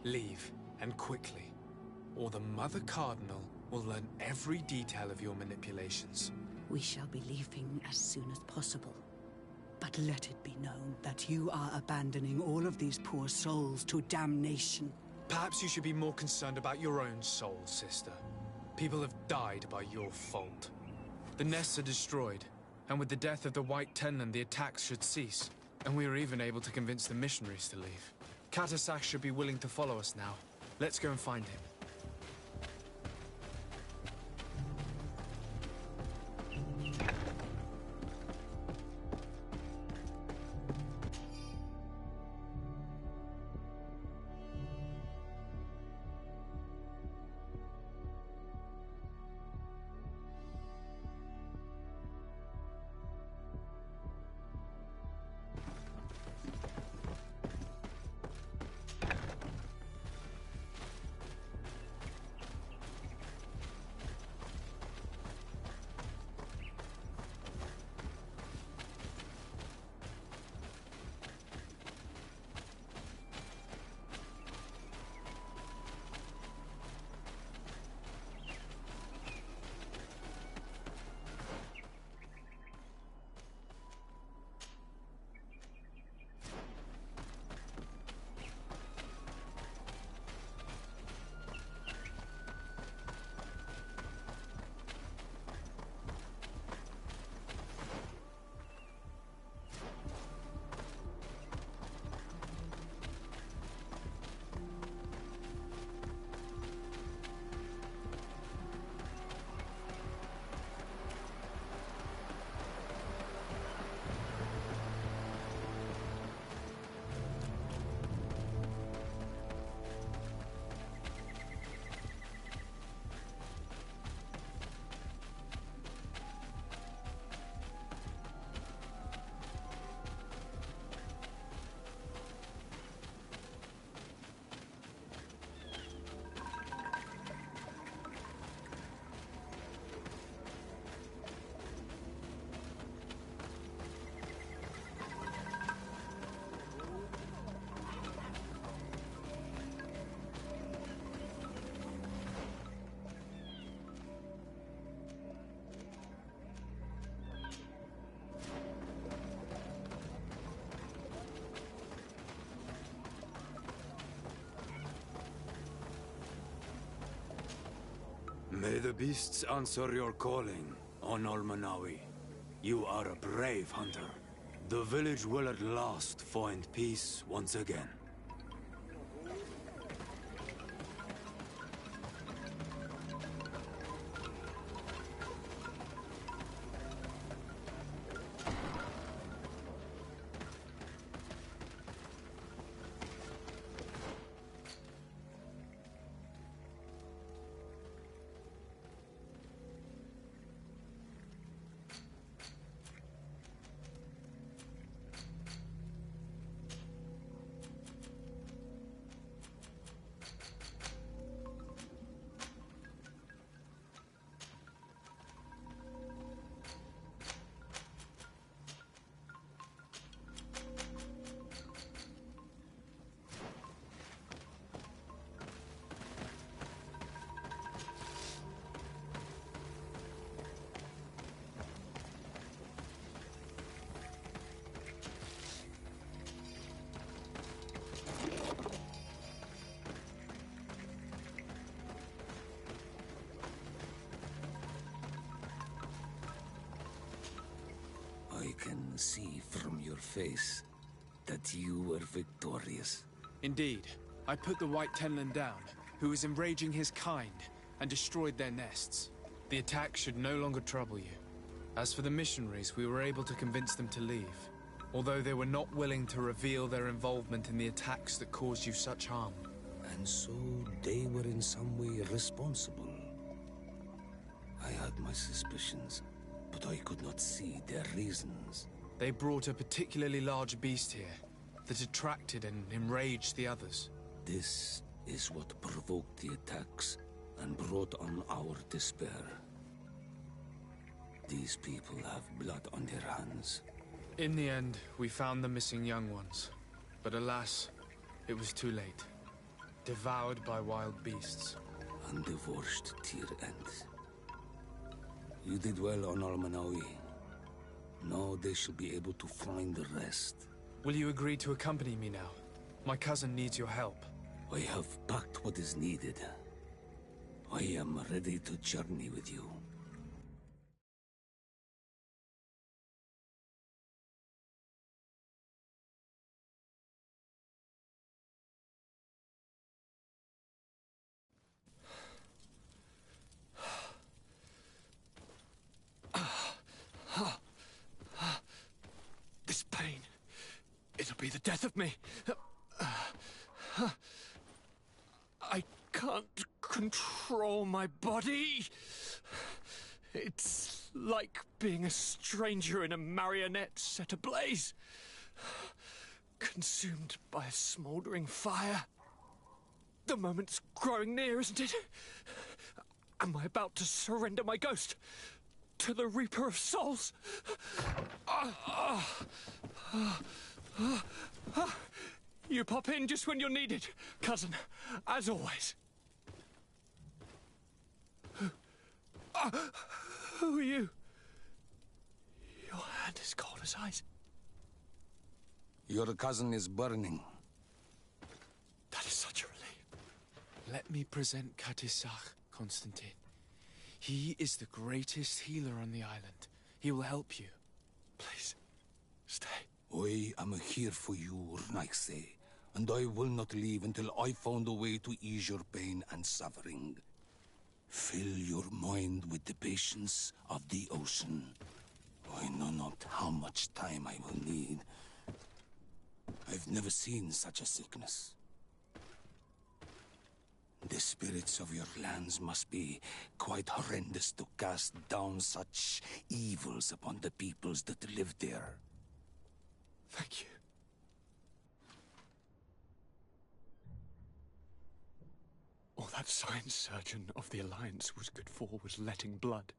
Leave, and quickly. Or the Mother Cardinal will learn every detail of your manipulations. We shall be leaving as soon as possible. But let it be known that you are abandoning all of these poor souls to damnation. Perhaps you should be more concerned about your own soul, sister. People have died by your fault. The nests are destroyed, and with the death of the White Tenland, the attacks should cease. And we were even able to convince the missionaries to leave. Katasak should be willing to follow us now. Let's go and find him. May the beasts answer your calling, on Almanawi. You are a brave hunter. The village will at last find peace once again. I can see from your face that you were victorious. Indeed. I put the White Tenland down, who was enraging his kind, and destroyed their nests. The attack should no longer trouble you. As for the missionaries, we were able to convince them to leave. although they were not willing to reveal their involvement in the attacks that caused you such harm. And so they were in some way responsible. I had my suspicions, but I could not see their reasons. They brought a particularly large beast here that attracted and enraged the others. This is what provoked the attacks and brought on our despair. These people have blood on their hands. In the end, we found the missing young ones. But alas, it was too late. Devoured by wild beasts. And divorced to your end. You did well on Almanawi. Now they shall be able to find the rest. Will you agree to accompany me now? My cousin needs your help. I have packed what is needed. I am ready to journey with you. This pain, it'll be the death of me. I can't control my body. It's like being a stranger in a marionette set ablaze. Consumed by a smouldering fire. The moment's growing near, isn't it? Am I about to surrender my ghost to the Reaper of Souls? You pop in just when you're needed, cousin, as always. Who are you? Your hand is cold as ice. Your cousin is burning. That is such a relief. Let me present Sardet, Constantin. He is the greatest healer on the island. He will help you. Please, stay. I am here for you, Rnaise, and I will not leave until I found a way to ease your pain and suffering. Fill your mind with the patience of the ocean. I know not how much time I will need. I've never seen such a sickness. The spirits of your lands must be quite horrendous to cast down such evils upon the peoples that live there. Thank you. All that science surgeon of the Alliance was good for was letting blood.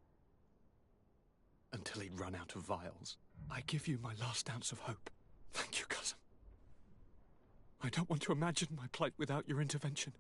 Until he'd run out of vials. I give you my last ounce of hope. Thank you, cousin. I don't want to imagine my plight without your intervention.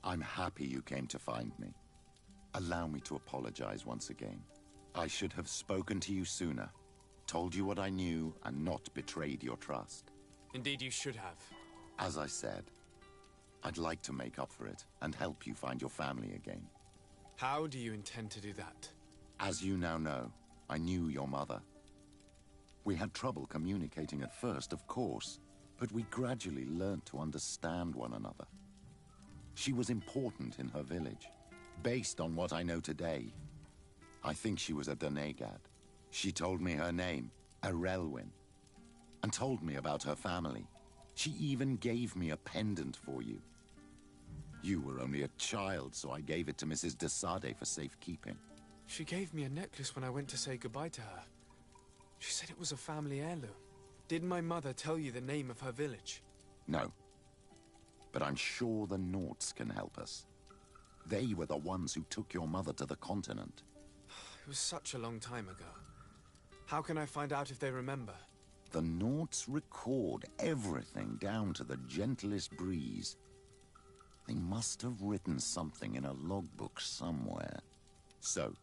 I'm happy you came to find me. Allow me to apologize once again. I should have spoken to you sooner, told you what I knew, and not betrayed your trust. Indeed, you should have. As I said, I'd like to make up for it and help you find your family again. How do you intend to do that? As you now know, I knew your mother. We had trouble communicating at first, of course, but we gradually learned to understand one another. She was important in her village. Based on what I know today, I think she was a Donegad. She told me her name, Arelwyn, and told me about her family. She even gave me a pendant for you. You were only a child, so I gave it to Mrs. de Sardet for safekeeping. She gave me a necklace when I went to say goodbye to her. She said it was a family heirloom. Did my mother tell you the name of her village? No. But I'm sure the Norts can help us. They were the ones who took your mother to the continent. It was such a long time ago. How can I find out if they remember? The Norts record everything down to the gentlest breeze. They must have written something in a logbook somewhere. So,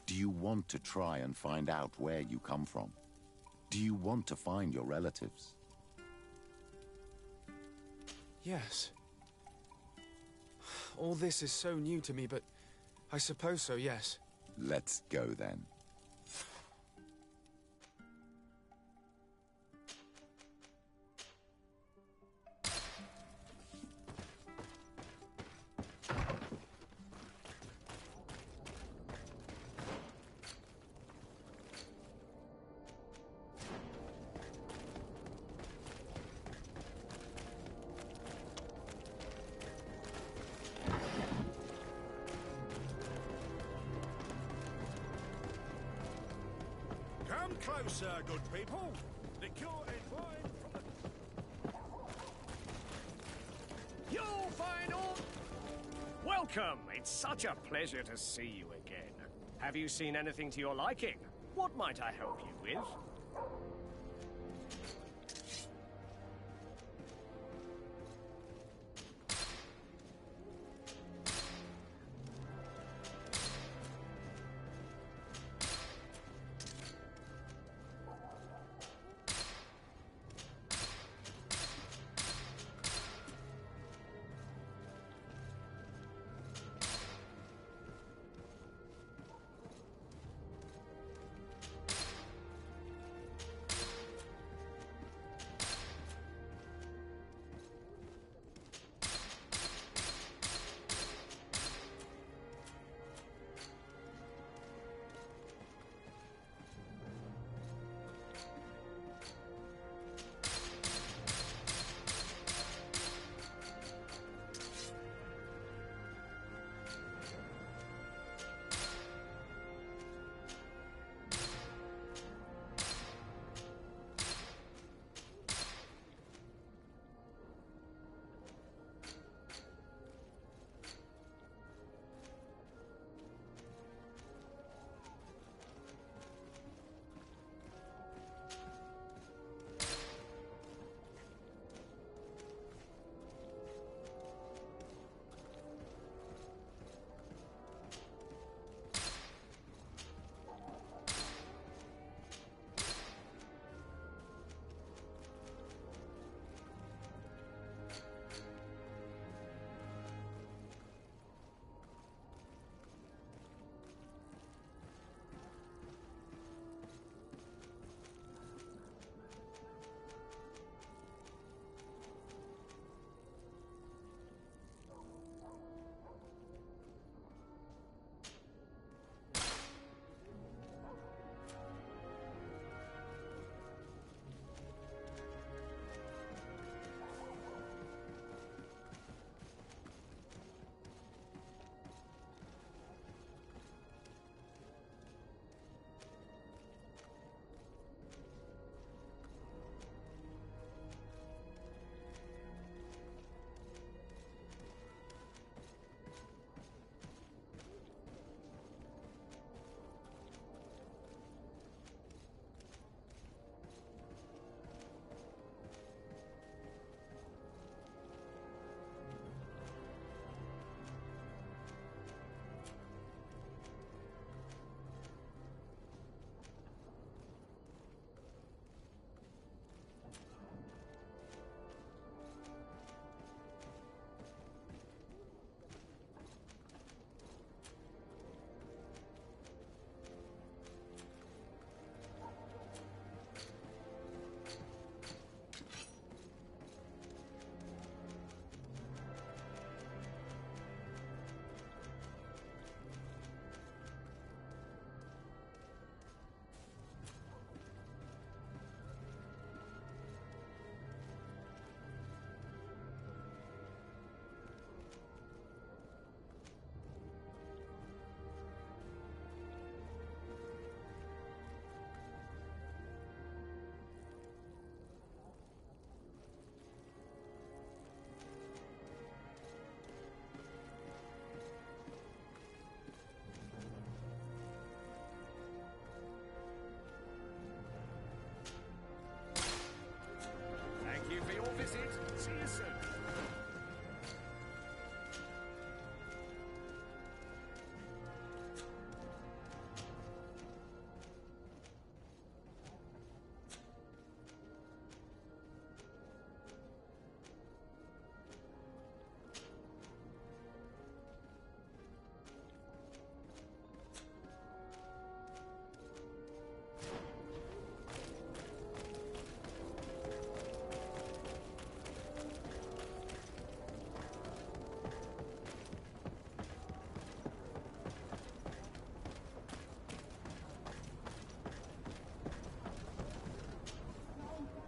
do you want to try and find out where you come from? Do you want to find your relatives? Yes. All this is so new to me, but I suppose so, yes. Let's go then. Come closer, good people. The cure is wine from the... You'll find all... Welcome! It's such a pleasure to see you again. Have you seen anything to your liking? What might I help you with?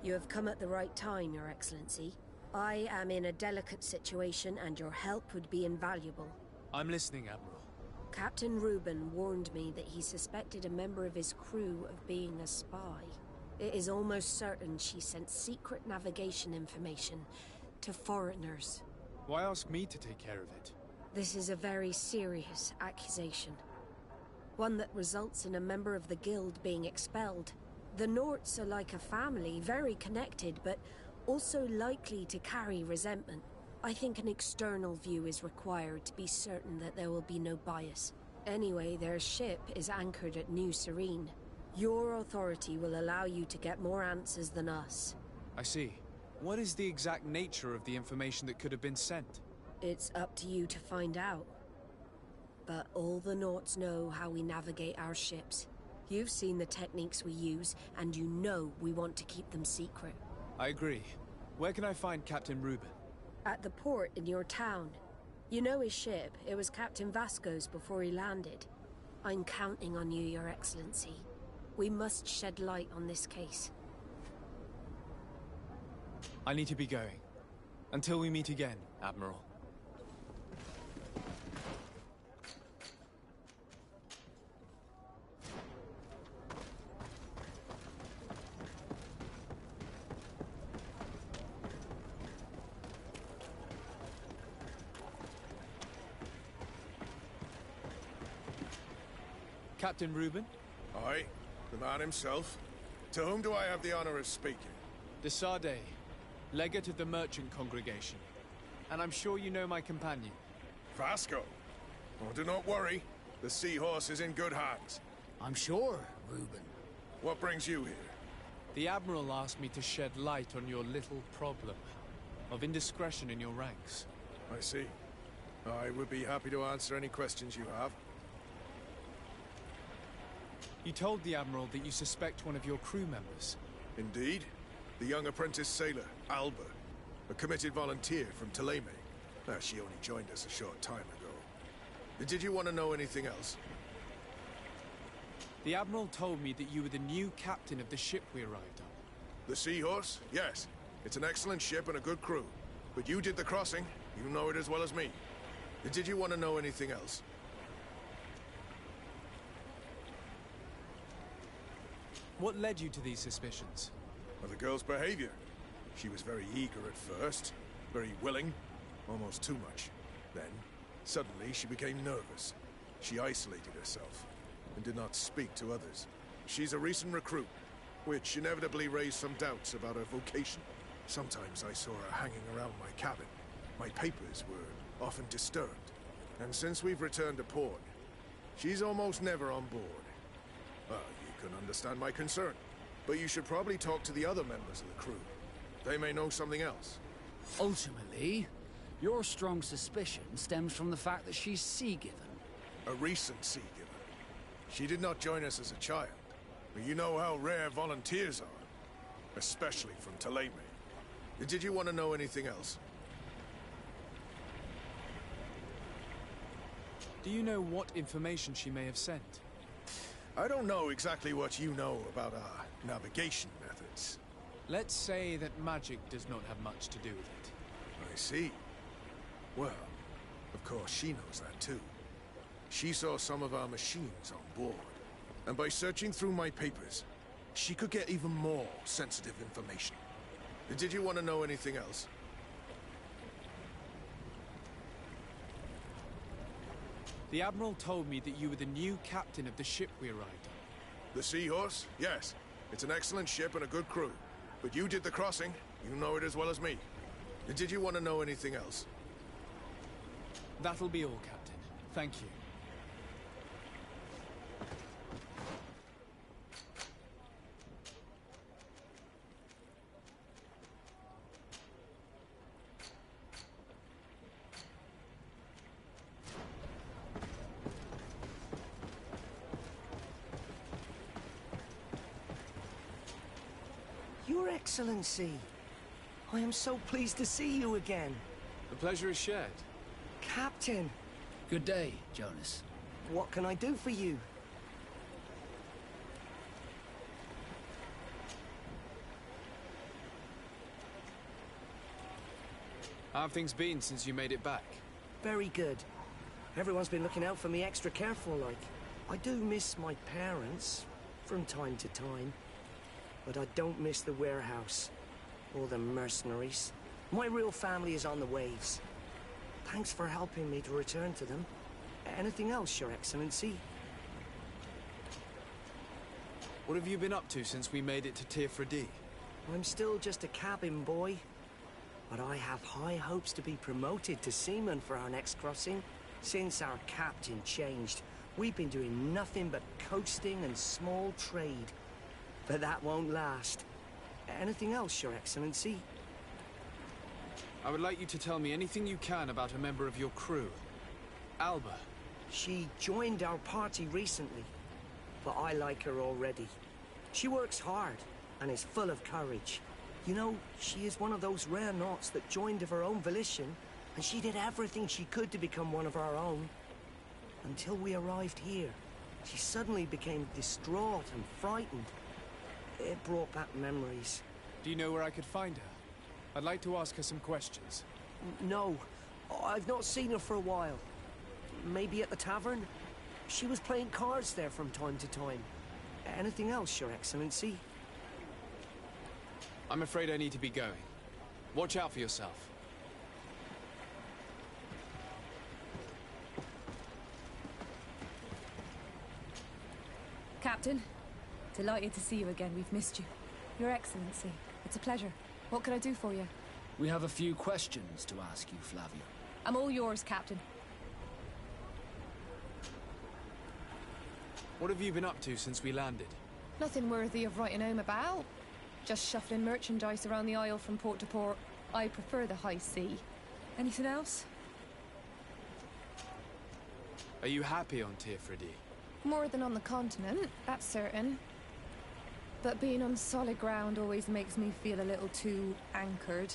You have come at the right time, Your Excellency. I am in a delicate situation and your help would be invaluable. I'm listening, Admiral. Captain Reuben warned me that he suspected a member of his crew of being a spy. It is almost certain she sent secret navigation information to foreigners. Why ask me to take care of it? This is a very serious accusation. One that results in a member of the guild being expelled. The Norts are like a family, very connected, but also likely to carry resentment. I think an external view is required to be certain that there will be no bias. Anyway, their ship is anchored at New Serene. Your authority will allow you to get more answers than us. I see. What is the exact nature of the information that could have been sent? It's up to you to find out. But all the Norts know how we navigate our ships. You've seen the techniques we use, and you know we want to keep them secret. I agree. Where can I find Captain Reuben? At the port in your town. You know his ship. It was Captain Vasco's before he landed. I'm counting on you, Your Excellency. We must shed light on this case. I need to be going. Until we meet again, Admiral. Captain Reuben? Aye, the man himself. To whom do I have the honor of speaking? De Sardet, legate of the merchant congregation. And I'm sure you know my companion. Vasco? Oh, do not worry. The seahorse is in good hands. I'm sure, Reuben. What brings you here? The Admiral asked me to shed light on your little problem of indiscretion in your ranks. I see. I would be happy to answer any questions you have. You told the Admiral that you suspect one of your crew members. Indeed. The young apprentice sailor, Alba. A committed volunteer from Thélème. She only joined us a short time ago. Did you want to know anything else? The Admiral told me that you were the new captain of the ship we arrived on. The Seahorse? Yes. It's an excellent ship and a good crew. But you did the crossing. You know it as well as me. Did you want to know anything else? What led you to these suspicions? Well, the girl's behavior. She was very eager at first, very willing, almost too much. Then, suddenly, she became nervous. She isolated herself, and did not speak to others. She's a recent recruit, which inevitably raised some doubts about her vocation. Sometimes I saw her hanging around my cabin. My papers were often disturbed. And since we've returned to port, she's almost never on board. Well, you can understand my concern, but you should probably talk to the other members of the crew. They may know something else. Ultimately, your strong suspicion stems from the fact that she's sea-given. A recent sea-given. She did not join us as a child, but you know how rare volunteers are, especially from Thélème. Did you want to know anything else? Do you know what information she may have sent? I don't know exactly what you know about our navigation methods. Let's say that magic does not have much to do with it. I see. Well, of course she knows that too. She saw some of our machines on board, and by searching through my papers, she could get even more sensitive information. Did you want to know anything else? The Admiral told me that you were the new captain of the ship we arrived on. The Seahorse? Yes. It's an excellent ship and a good crew. But you did the crossing. You know it as well as me. Did you want to know anything else? That'll be all, Captain. Thank you. Your Excellency, I am so pleased to see you again. The pleasure is shared. Captain. Good day, Jonas. What can I do for you? How have things been since you made it back? Very good. Everyone's been looking out for me extra careful, like. I do miss my parents, from time to time. But I don't miss the warehouse, or the mercenaries. My real family is on the waves. Thanks for helping me to return to them. Anything else, Your Excellency? What have you been up to since we made it to Tirfredi? I'm still just a cabin boy. But I have high hopes to be promoted to seaman for our next crossing. Since our captain changed, we've been doing nothing but coasting and small trade. But that won't last. Anything else, Your Excellency? I would like you to tell me anything you can about a member of your crew. Alba. She joined our party recently, but I like her already. She works hard and is full of courage. You know, she is one of those rare knots that joined of her own volition, and she did everything she could to become one of our own. Until we arrived here, she suddenly became distraught and frightened. It brought back memories. Do you know where I could find her? I'd like to ask her some questions. No, I've not seen her for a while. Maybe at the tavern? She was playing cards there from time to time. Anything else, Your Excellency? I'm afraid I need to be going. Watch out for yourself. Captain, delighted to see you again. We've missed you. Your Excellency, it's a pleasure. What can I do for you? We have a few questions to ask you, Flavia. I'm all yours, Captain. What have you been up to since we landed? Nothing worthy of writing home about. Just shuffling merchandise around the Isle from port to port. I prefer the high sea. Anything else? Are you happy on Tirfredi? More than on the continent, that's certain. But being on solid ground always makes me feel a little too anchored.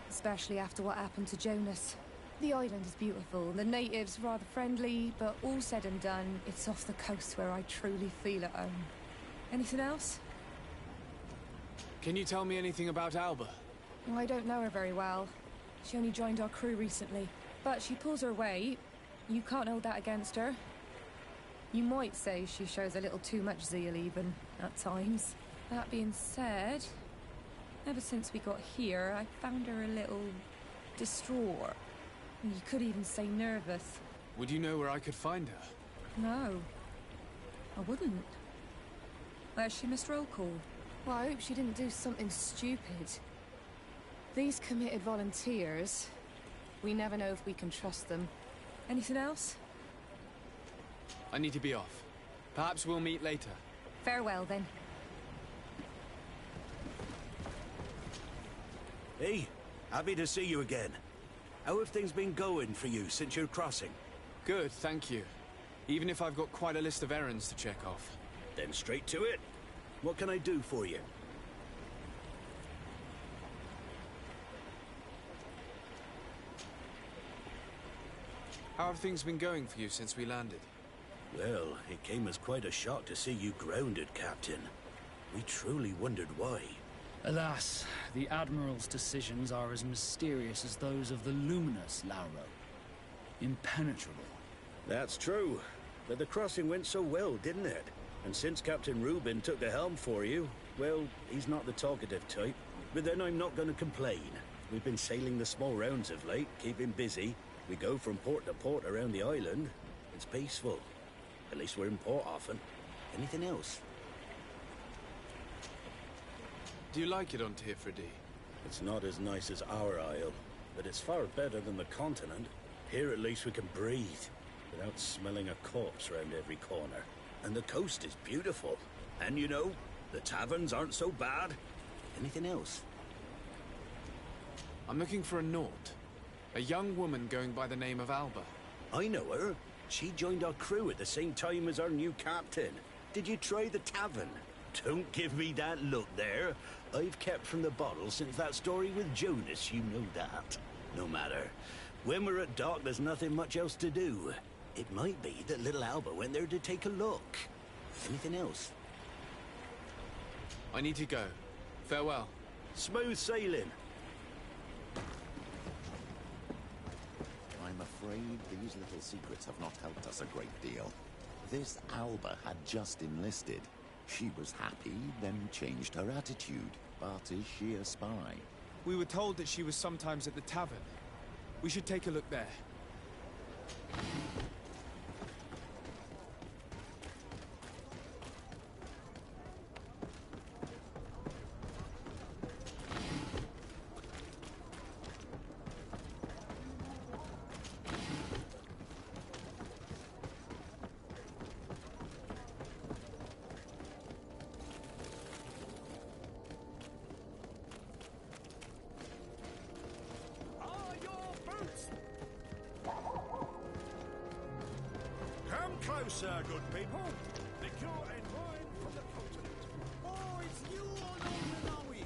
Especially after what happened to Jonas. The island is beautiful, the natives rather friendly, but all said and done, it's off the coast where I truly feel at home. Anything else? Can you tell me anything about Alba? I don't know her very well. She only joined our crew recently. But she pulls her weight. You can't hold that against her. You might say she shows a little too much zeal even, at times. That being said, ever since we got here, I found her a little distraught. You could even say nervous. Would you know where I could find her? No. I wouldn't. Where's she missed roll call? Well, I hope she didn't do something stupid. These committed volunteers, we never know if we can trust them. Anything else? I need to be off. Perhaps we'll meet later. Farewell, then. Hey, happy to see you again. How have things been going for you since your crossing? Good, thank you. Even if I've got quite a list of errands to check off. Then straight to it. What can I do for you? How have things been going for you since we landed? Well, it came as quite a shock to see you grounded, Captain. We truly wondered why. Alas, the Admiral's decisions are as mysterious as those of the luminous Lauro. Impenetrable. That's true. But the crossing went so well, didn't it? And since Captain Rubin took the helm for you, well, he's not the talkative type. But then I'm not going to complain. We've been sailing the small rounds of late, keeping busy. We go from port to port around the island. It's peaceful. At least we're in port often. Anything else? Do you like it on Tirfredi? It's not as nice as our isle, but it's far better than the continent. Here at least we can breathe, without smelling a corpse round every corner. And the coast is beautiful. And you know, the taverns aren't so bad. Anything else? I'm looking for a Naut. A young woman going by the name of Alba. I know her. She joined our crew at the same time as our new captain. Did you try the tavern? Don't give me that look there. I've kept from the bottle since that story with Jonas, you know that. No matter. When we're at dock, there's nothing much else to do. It might be that little Alba went there to take a look. Anything else? I need to go. Farewell. Smooth sailing. afraid these little secrets have not helped us a great deal. This Alba had just enlisted. She was happy, then changed her attitude. But is she a spy? We were told that she was sometimes at the tavern. We should take a look there. Closer, good people. Liqueur and wine from the continent. Oh, it's you, Onominawi.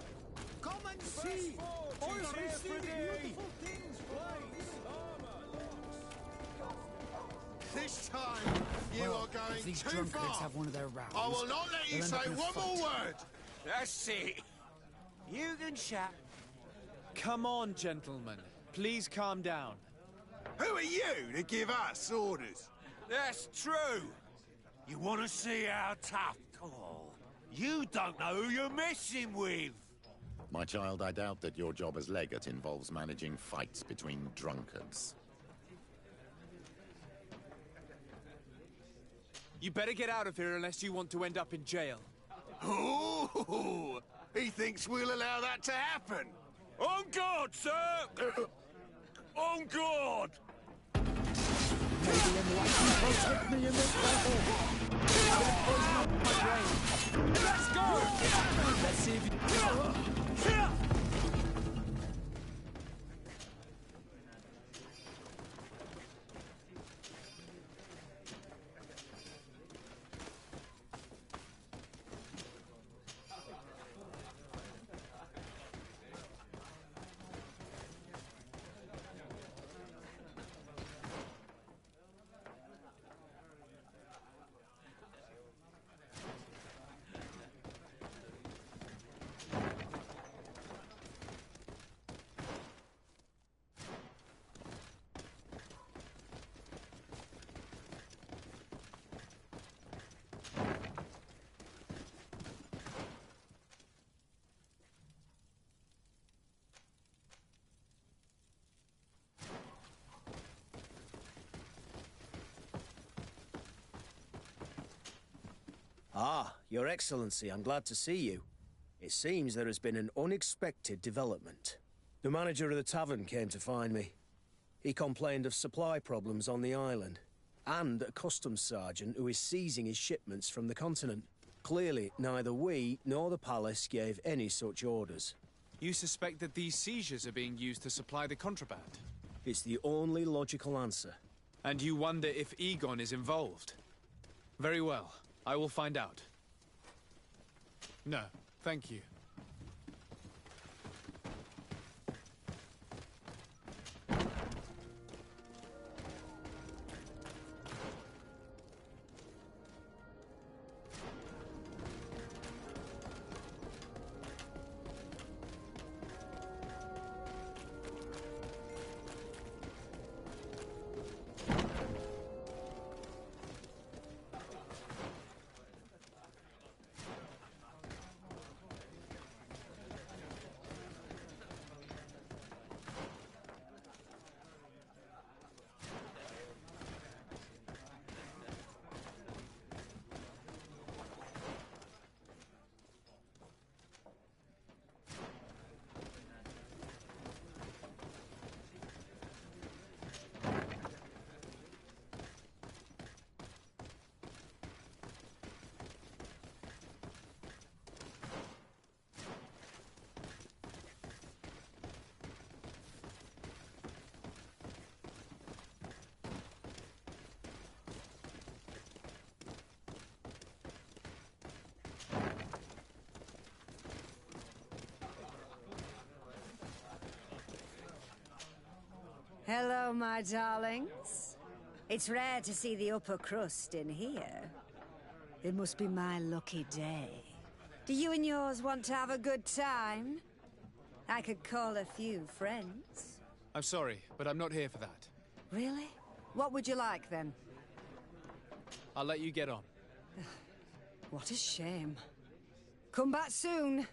Come and see. All receiving beautiful things, This time, you are going these too drunkards far. have one of their rounds, I will not let you they'll end up say in a one more fight. word. That's it. You can shout. Come on, gentlemen. Please calm down. Who are you to give us orders? That's true. You want to see how tough? Oh, you don't know who you're messing with. My child, I doubt that your job as legate involves managing fights between drunkards. You better get out of here unless you want to end up in jail. Ooh, he thinks we'll allow that to happen. On guard, sir! On guard! Maybe enlightenment will take me in this battle. Get poison up my brain. Let's go! Let's see if you... Ah, Your Excellency, I'm glad to see you. It seems there has been an unexpected development. The manager of the tavern came to find me. He complained of supply problems on the island, and a customs sergeant who is seizing his shipments from the continent. Clearly, neither we nor the palace gave any such orders. You suspect that these seizures are being used to supply the contraband? It's the only logical answer. And you wonder if Egon is involved? Very well. I will find out. No, thank you. Hello, my darlings. It's rare to see the upper crust in here. It must be my lucky day. Do you and yours want to have a good time? I could call a few friends. I'm sorry, but I'm not here for that. Really? What would you like, then? I'll let you get on. What a shame. Come back soon.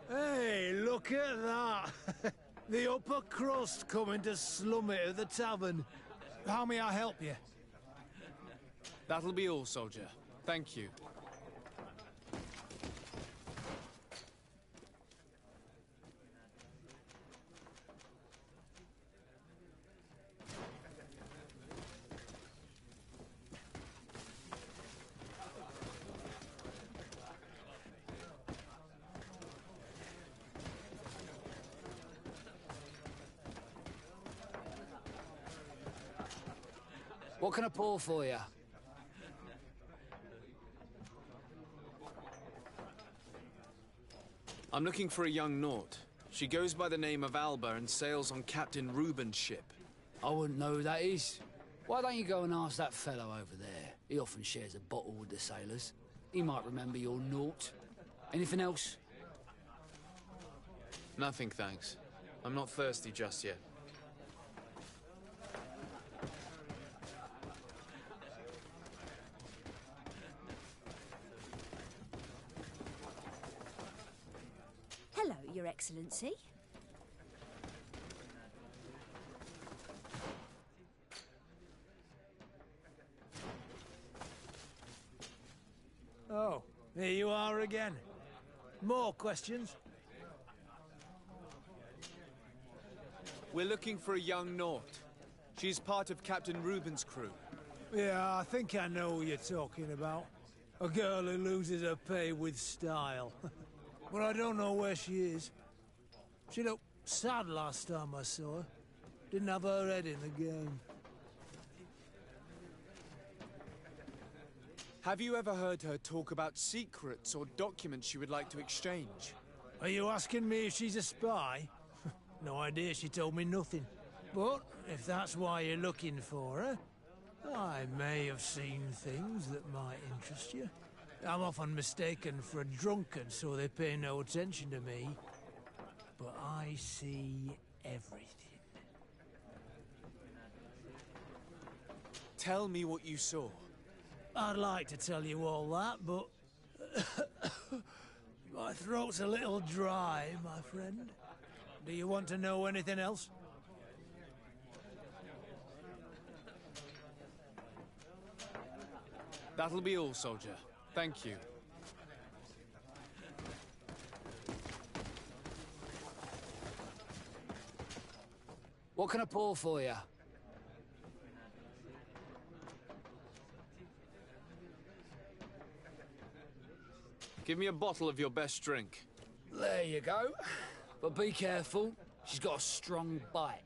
Hey, look at that! The upper crust coming to slum it at the tavern. How may I help you? That'll be all, soldier. Thank you. What can I pour for you? I'm looking for a young Naut. She goes by the name of Alba and sails on Captain Reuben's ship. I wouldn't know who that is. Why don't you go and ask that fellow over there? He often shares a bottle with the sailors. He might remember your Naut. Anything else? Nothing, thanks. I'm not thirsty just yet. Hello, Your Excellency. Oh, here you are again. More questions? We're looking for a young Naut. She's part of Captain Reuben's crew. Yeah, I think I know who you're talking about. A girl who loses her pay with style. But I don't know where she is. She looked sad last time I saw her. Didn't have her head in the game. Have you ever heard her talk about secrets or documents she would like to exchange? Are you asking me if she's a spy? No idea, she told me nothing. But if that's why you're looking for her, I may have seen things that might interest you. I'm often mistaken for a drunkard, so they pay no attention to me. But I see everything. Tell me what you saw. I'd like to tell you all that, but... my throat's a little dry, my friend. Do you want to know anything else? That'll be all, soldier. Thank you. What can I pour for you? Give me a bottle of your best drink. There you go. But be careful. She's got a strong bite.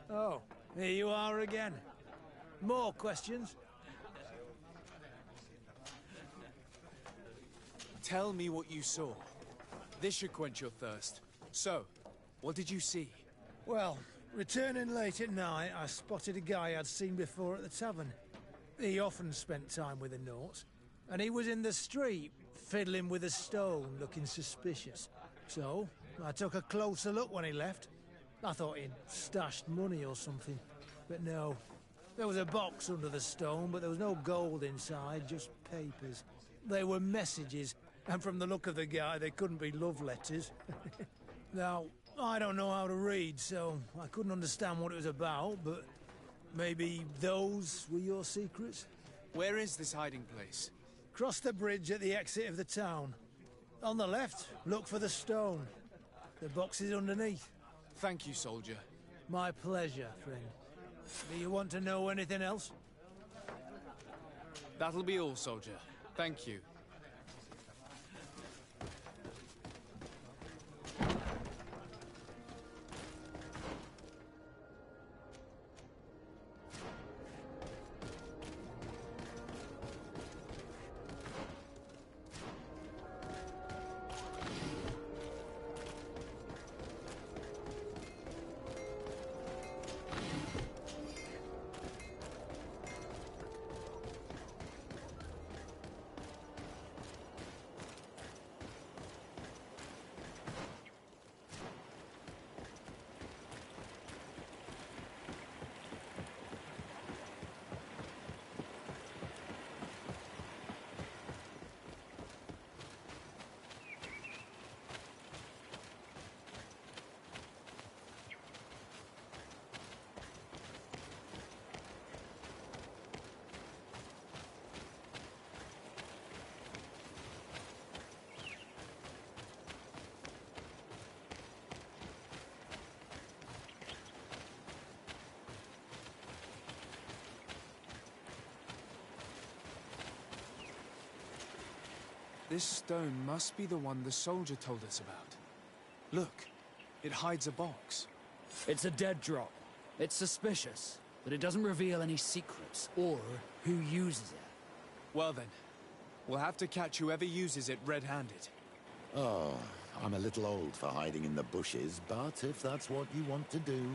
Oh, here you are again. More questions? Tell me what you saw. This should quench your thirst. So, what did you see? Well, returning late at night, I spotted a guy I'd seen before at the tavern. He often spent time with the Nauts, and he was in the street, fiddling with a stone, looking suspicious. So, I took a closer look when he left. I thought he'd stashed money or something, but no. There was a box under the stone, but there was no gold inside, just papers. They were messages, and from the look of the guy, they couldn't be love letters. Now, I don't know how to read, so I couldn't understand what it was about, but maybe those were your secrets? Where is this hiding place? Cross the bridge at the exit of the town. On the left, look for the stone. The box is underneath. Thank you, soldier. My pleasure, friend. Do you want to know anything else? That'll be all, soldier. Thank you. This stone must be the one the soldier told us about. Look, it hides a box. It's a dead drop. It's suspicious, but it doesn't reveal any secrets or who uses it. Well then, we'll have to catch whoever uses it red-handed. Oh, I'm a little old for hiding in the bushes, but if that's what you want to do,